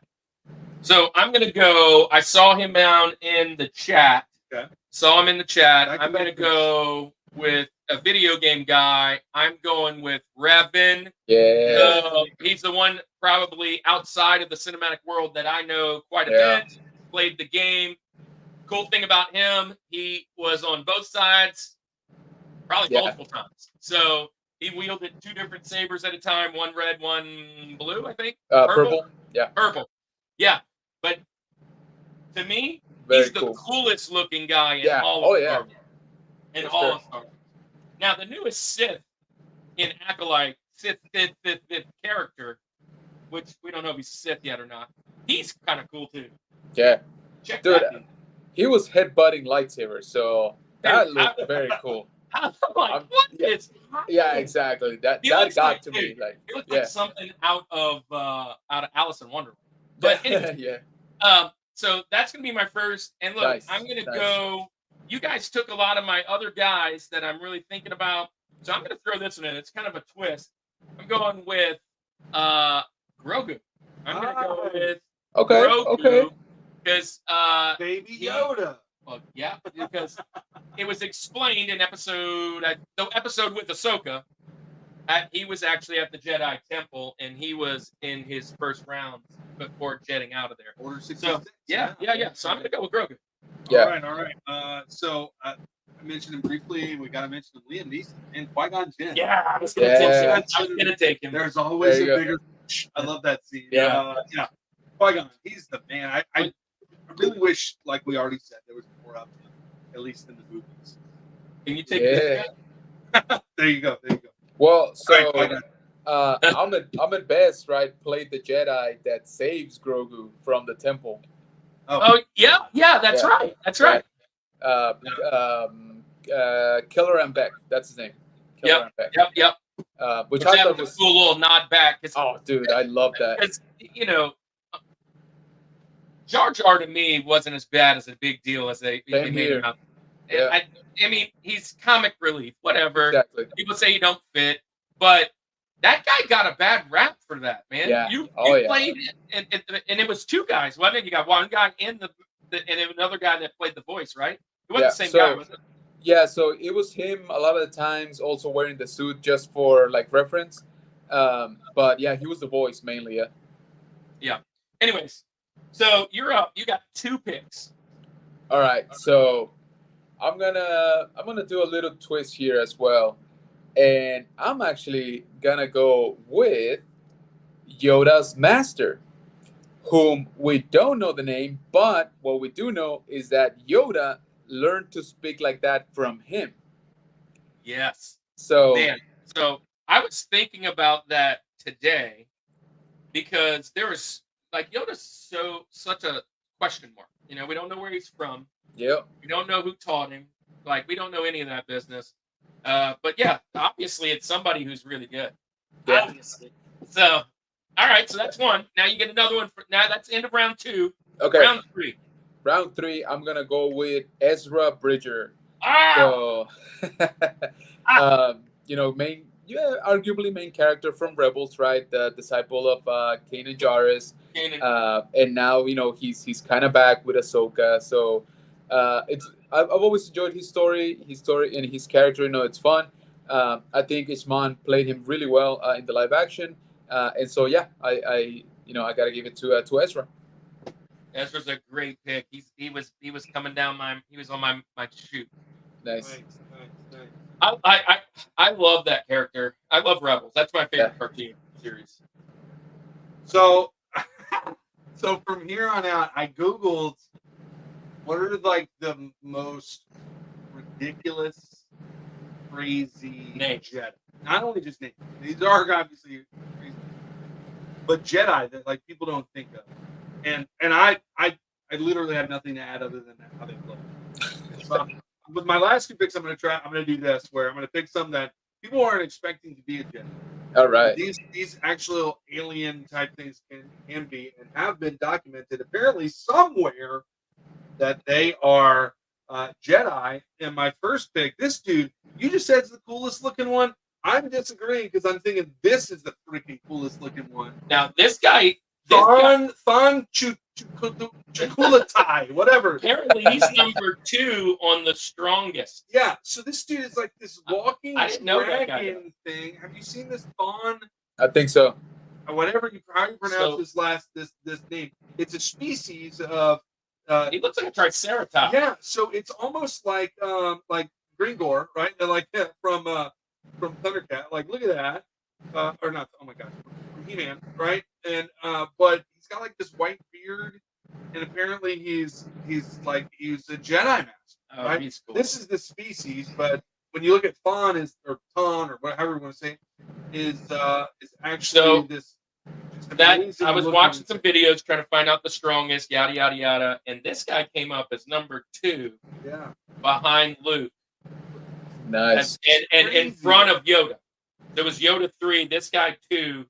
So I'm gonna go. I saw him down in the chat. Okay. Saw him in the chat. That I'm could gonna be- go with a video game guy. I'm going with Revan. Yeah. He's the one probably outside of the cinematic world that I know quite a Yeah. bit. Played the game. Cool thing about him, he was on both sides, probably Yeah. multiple times. So he wielded 2 different sabers at a time, one red, one blue, I think. Purple. Yeah. Purple. Yeah. But to me, Very he's the cool. coolest looking guy in Yeah. all Oh, of yeah. Star Wars. In For all sure. of Star Wars. Now, the newest Sith in Acolyte, Sith character, which we don't know if he's Sith yet or not, he's kind of cool too. Yeah. Check Dude, that dude. he was headbutting lightsabers, so that Dude, looked very cool. I'm like, I'm- what yeah. is Yeah, happening? exactly. That He that looks got like- to me. dude, Like, It looks yeah. like something out of Alice in Wonderland. But anyway, Yeah. so that's gonna be my first. And look, Nice, I'm gonna nice. go. You guys took a lot of my other guys that I'm really thinking about, so I'm gonna throw this one in. It's kind of a twist. I'm going with Grogu. I'm gonna go Nice. with Okay. Grogu Okay. because Baby Yoda. well, yeah, because it was explained in the episode with Ahsoka. He was actually at the Jedi Temple, and he was in his first rounds before jetting out of there. Order 66. So yeah. So I'm gonna go with Grogu. Yeah. All right. So I mentioned him briefly. We got to mention Liam Neeson and Qui-Gon Jinn. Yeah, I was Yeah. gonna take him. There's always There a you go. bigger. I love that scene. Yeah. Yeah. Qui-Gon, he's the man. I really wish, like we already said, there was more of him, at least in the movies. Can you take Yeah. this guy? There you go. Well, so All right, Qui-Gon. Ahmed Best, right, played the Jedi that saves Grogu from the temple. Oh yeah, that's Yeah. right. That's right. Killer and Beck, that's his name. Killer and Beck. Yep. Which Which I that thought was a was. cool little nod back. Oh, dude, I love that. Because Jar Jar to me wasn't as bad as a big deal as they Same made here. him out. Yeah. I mean, he's comic relief, whatever. Exactly. People say he don't fit, but that guy got a bad rap for that, man. Yeah. You Yeah. played it, and it was 2 guys, wasn't it? You got one guy in the and then another guy that played the voice, right? It wasn't Yeah, the same so- guy, was it? Yeah, so it was him a lot of the times, also wearing the suit just for like reference. But yeah, he was the voice mainly. Yeah. Anyways, so you're up. You got 2 picks. All right, so I'm gonna do a little twist here as well, and I'm actually gonna go with Yoda's master, whom we don't know the name, but what we do know is that Yoda learned to speak like that from him. Yes. So Man, so I was thinking about that today because there was like Yoda's such a question mark. We don't know where he's from. yeah, We don't know who taught him. Like we don't know any of that business. But yeah, obviously it's somebody who's really good. Yeah. Obviously. So all right, so that's one. Now you get another one now that's end of round 2. okay. Round 3. Round 3, I'm gonna go with Ezra Bridger. Ah! So, arguably main character from Rebels, right? The disciple of Kanan Jarrus, and now he's kind of back with Ahsoka. So, I've always enjoyed his story and his character. It's fun. I think Ishman played him really well in the live action, and so yeah, I gotta give it to Ezra. Ezra's a great pick. He was coming down he was on my shoot. Nice. Nice. I I love that character. I love Rebels. That's my favorite cartoon series. So, so from here on out, I Googled what are like the most ridiculous, crazy Names. Jedi. Not only just names; these are obviously crazy, but Jedi that like people don't think of. And I literally have nothing to add other than that how they play. So, with my last two picks, I'm going to do this where I'm going to pick some that people aren't expecting to be a Jedi. All right. These actual alien type things can be and have been documented apparently somewhere that they are Jedi. And my first pick, this dude, you just said is the coolest looking one. I'm disagreeing because I'm thinking this is the freaking coolest looking one. Now this guy, Thon Chukulatai, whatever. apparently he's number 2 on the strongest. Yeah, so this dude is like this walking I didn't know that guy. dragon thing. Have you seen this Thon? I think so. Or whatever how you pronounce this name? It's a species of. He looks like a triceratops. Yeah, so it's almost like Gringor, right? And like from Thundercat. Like, look at that. Or not? Oh my gosh, from He-Man, right? And but he's got like this white beard, and apparently he's a Jedi master. Oh, right? he's cool. This is the species, but when you look at Fawn or Ton or whatever you want to say, is actually this. That I was watching some videos trying to find out the strongest, yada yada yada, and this guy came up as number 2, Yeah, behind Luke, Nice. and in front of Yoda. There was Yoda 3, this guy 2,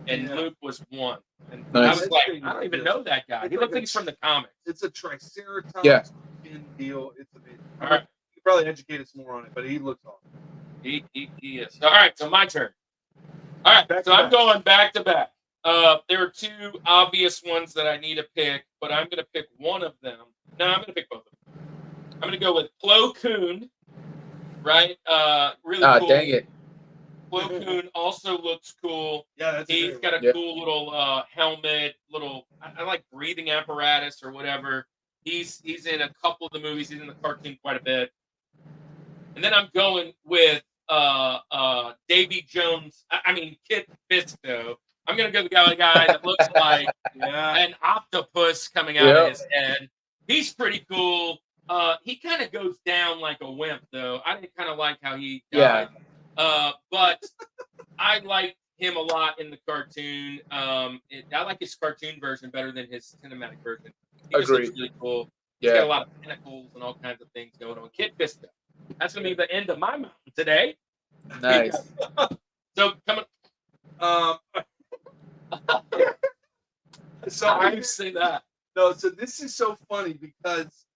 and Luke was 1. And I Nice. was like, I don't even know that guy. He looks like he's from the comics. it's a Triceratops skin deal. It's amazing. All right, You probably educate us more on it, but he looks awesome. he is. All right, so my turn. All right, Back so to I'm back. going back to back. There are 2 obvious ones that I need to pick, but I'm going to pick one of them. No, I'm going to pick both of them. I'm going to go with Plo Koon, right? Really cool. Dang it. Plo Koon also looks cool. Yeah, that's He's got a Yeah. cool little helmet, I like breathing apparatus or whatever. He's in a couple of the movies. He's in the cartoon quite a bit. And then I'm going with Davy Jones. Kit Fisto. I'm gonna go with the guy that looks like an octopus coming out of his head. He's pretty cool. He kind of goes down like a wimp, though. I didn't kind of like how he died. But I like him a lot in the cartoon. I like his cartoon version better than his cinematic version. He just looks really cool. He's got a lot of pinnacles and all kinds of things going on. Kid Fisto. That's going to be the end of my mountain today. Nice. So coming. So I didn't say that. No, so this is so funny because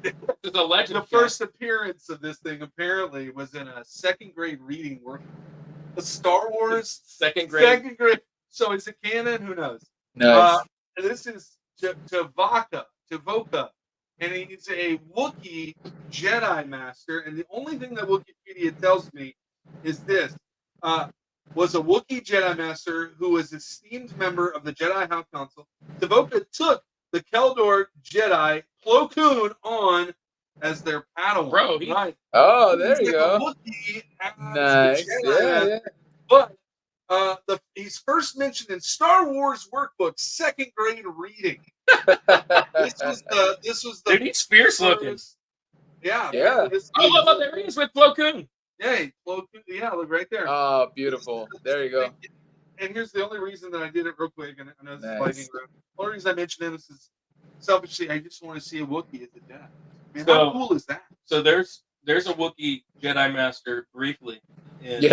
There's a legend. the first appearance of this thing apparently was in a second grade reading work. The Star Wars second grade. Second grade. So is it canon? Who knows? Nice. And this is Tavoka, and he's a Wookiee Jedi Master. And the only thing that Wikipedia tells me is this: was a Wookiee Jedi Master who was an esteemed member of the Jedi High Council. Tavoka took the Keldor Jedi Plo Koon on as their Padawan. Bro, right? Oh, there He's you like a go. Wookiee as a Nice. Jedi. Yeah. But he's first mentioned in Star Wars workbook, second grade reading. This was the Dude, he's fierce looking. first- Yeah. Yeah. Oh, there he is with Plo Koon. Yeah, look right there. Oh, beautiful. There you go. And here's the only reason that I did it real quick, and I know this is Nice. lightning round. The only reason I mentioned him is selfishly, I just want to see a Wookiee as a Jedi. Man, So- how cool is that? So there's a Wookiee Jedi Master briefly in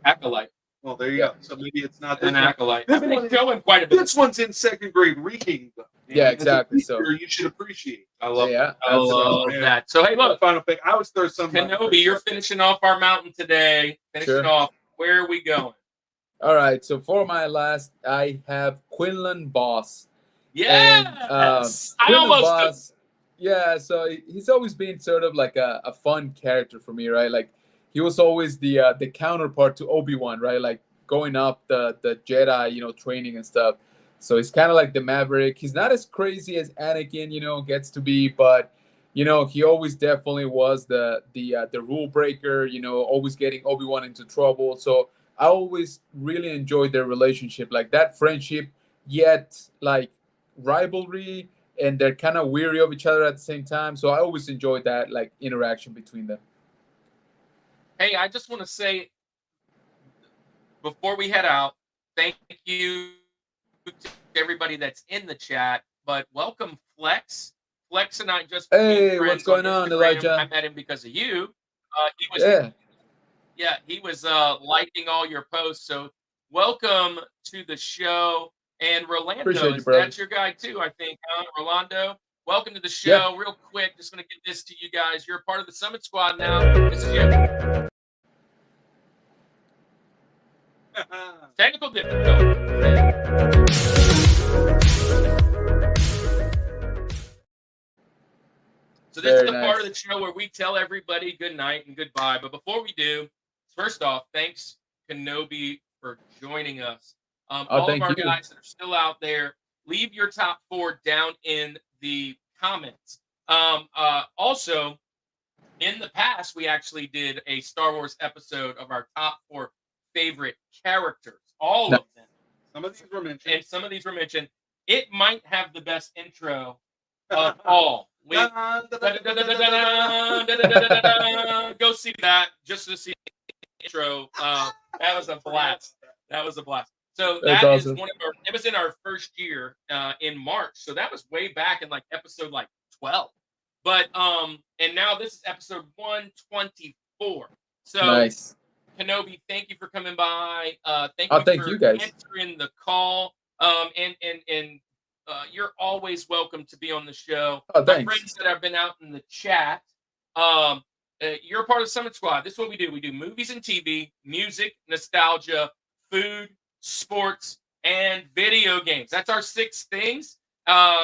Acolyte. Well, there you go. So maybe it's not this An one. Acolyte. This I've been one- showing quite a bit. This one's in second grade reading, though. Yeah, As a exactly, so- teacher, you should appreciate. I love Yeah. I love that. So hey, look, Final pick. I always throw some. Kenobi, you're finishing off our mountain today. Finishing Sure. off. Where are we going? All right. So for my last, I have Quinlan Boss. Yes. I Quinlan almost. Boss, yeah, so he's always been sort of like a fun character for me, right? Like he was always the counterpart to Obi-Wan, right? Like going up the Jedi, training and stuff. So he's kind of like the Maverick. He's not as crazy as Anakin, gets to be, but he always definitely was the rule breaker. Always getting Obi-Wan into trouble. So I always really enjoyed their relationship, like that friendship, yet like rivalry, and they're kind of weary of each other at the same time. So I always enjoyed that like interaction between them. Hey, I just want to say before we head out, thank you to everybody that's in the chat. But welcome, Flex. Flex and I just became Hey, friends what's going on, Instagram. Elijah? I met him because of you. He was he was liking all your posts. So welcome to the show. And Rolando, Appreciate you, brother. that's your guy too, I think, huh? Rolando, welcome to the show. Yeah. Real quick, just going to give this to you guys. You're a part of the Summit Squad now. This is you. Technical difficulty. So this is the part of the show where we tell everybody good night and goodbye. But before we do, first off, thanks Kenobi for joining us. All of our guys that are still out there, leave your top 4 down in the comments. Also, in the past, we actually did a Star Wars episode of our top 4 favorite characters. All of them. Some of these were mentioned. And some of these were mentioned. It might have the best intro of all. Go see that just to see the intro. That was a blast. So that is awesome. It was in our first year in March. So that was way back in like episode like 12. But and now this is episode 124. So nice. Kenobi, thank you for coming by. Thank you guys answering the call. And you're always welcome to be on the show. My friends that have been out in the chat, you're a part of the Summit Squad. This is what we do. We do movies and TV, music, nostalgia, food, sports, and video games. That's our 6 things.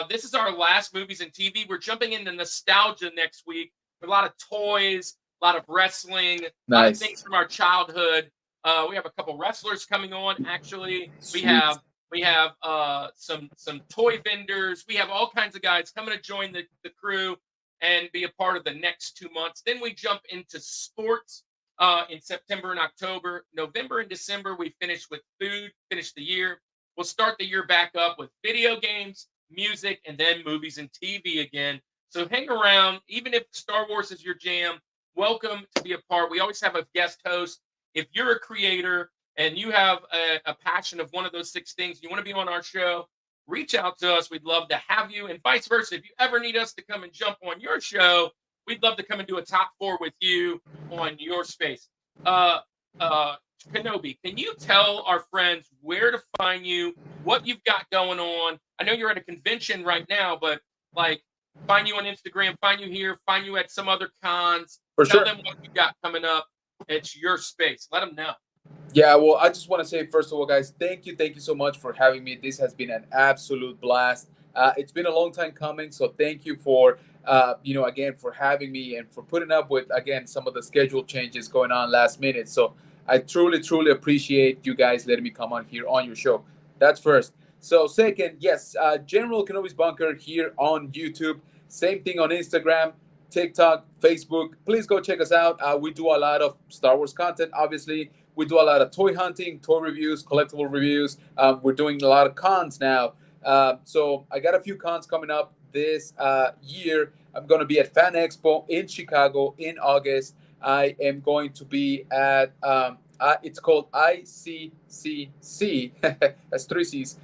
This is our last movies and TV. We're jumping into nostalgia next week with a lot of toys, a lot of wrestling, a lot of things from our childhood. We have a couple wrestlers coming on. Actually, we have some toy vendors. We have all kinds of guys coming to join the crew and be a part of the next 2 months. Then we jump into sports in September and October. November and December, we finish with food, finish the year. We'll start the year back up with video games, music, and then movies and TV again. So hang around. Even if Star Wars is your jam, welcome to be a part. We always have a guest host. If you're a creator and you have a passion of one of those 6 things, you want to be on our show, reach out to us. We'd love to have you. And vice versa. If you ever need us to come and jump on your show, we'd love to come and do a top 4 with you on your space. Kenobi, can you tell our friends where to find you, what you've got going on? I know you're at a convention right now, but like find you on Instagram, find you here, find you at some other cons. Tell them what you got coming up. It's your space. Let them know. Yeah, well, I just want to say, first of all, guys, thank you so much for having me. This has been an absolute blast. It's been a long time coming, so thank you for, again, for having me and for putting up with, again, some of the schedule changes going on last minute. So I truly appreciate you guys letting me come on here on your show. That's first. So second, yes, General Kenobi's Bunker here on YouTube. Same thing on Instagram, TikTok, Facebook. Please go check us out. We do a lot of Star Wars content, obviously. We do a lot of toy hunting, toy reviews, collectible reviews. We're doing a lot of cons now. So I got a few cons coming up this year. I'm going to be at Fan Expo in Chicago in August. I am going to be at, it's called ICCC, that's 3 C's,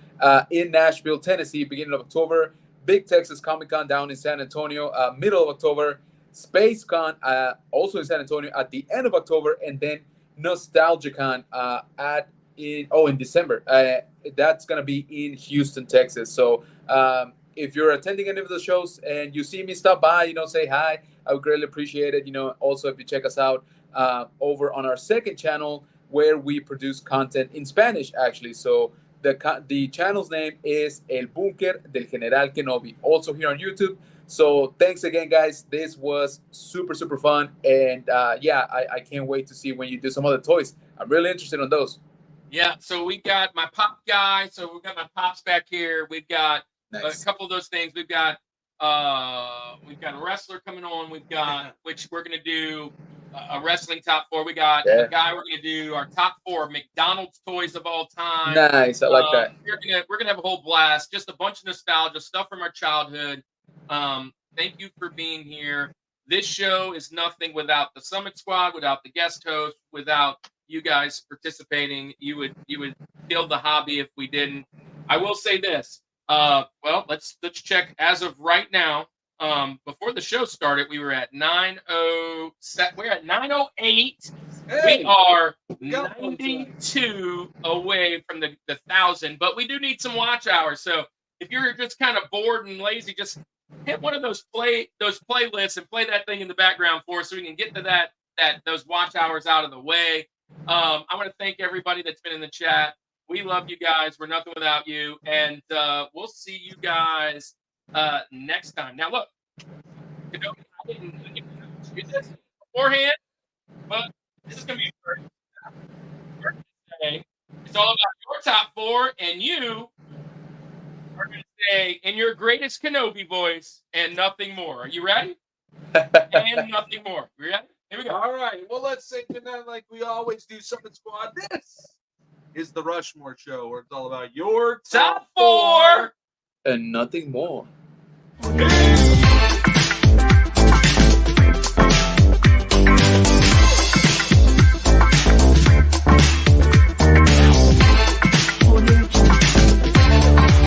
in Nashville, Tennessee, beginning of October. Big Texas Comic Con down in San Antonio, middle of October. Space Con, also in San Antonio at the end of October. And then NostalgiaCon in December. That's going to be in Houston, Texas. So if you're attending any of the shows and you see me, stop by, say hi. I would greatly appreciate it. Also, if you check us out over on our second channel where we produce content in Spanish, actually. So the channel's name is El Búnker del General Kenobi, also here on YouTube. So thanks again, guys. This was super fun. And I can't wait to see when you do some other toys. I'm really interested in those. Yeah, so we got my pop guy. So we've got my pops back here. We've got a couple of those things. We've got We've got a wrestler coming on. We've got which we're gonna do a wrestling top 4. We got Yeah. a guy. We're gonna do our top 4 McDonald's toys of all time. Nice, I like that. We're gonna have a whole blast. Just a bunch of nostalgia stuff from our childhood. Thank you for being here. This show is nothing without the Summit Squad, without the guest host, without you guys participating. You would kill the hobby if we didn't. I will say this. Well, let's check as of right now. Before the show started, we were at 9:07. We're at 9:08. Hey, We are we got one 92 away from the 1,000, but we do need some watch hours. So if you're just kind of bored and lazy, just hit one of those playlists and play that thing in the background for us so we can get to those watch hours out of the way. I want to thank everybody that's been in the chat. We love you guys. We're nothing without you. And we'll see you guys next time. Now, look, Kenobi, I didn't do this beforehand, but this is going to be a birthday. It's all about your top 4, and you are going to say in your greatest Kenobi voice and nothing more. Are you ready? And nothing more. You ready? Here we go. All right. Well, let's say goodnight like we always do, Summit Squad. This is the Rushmore Show, where it's all about your Top 4 And nothing more. Hey!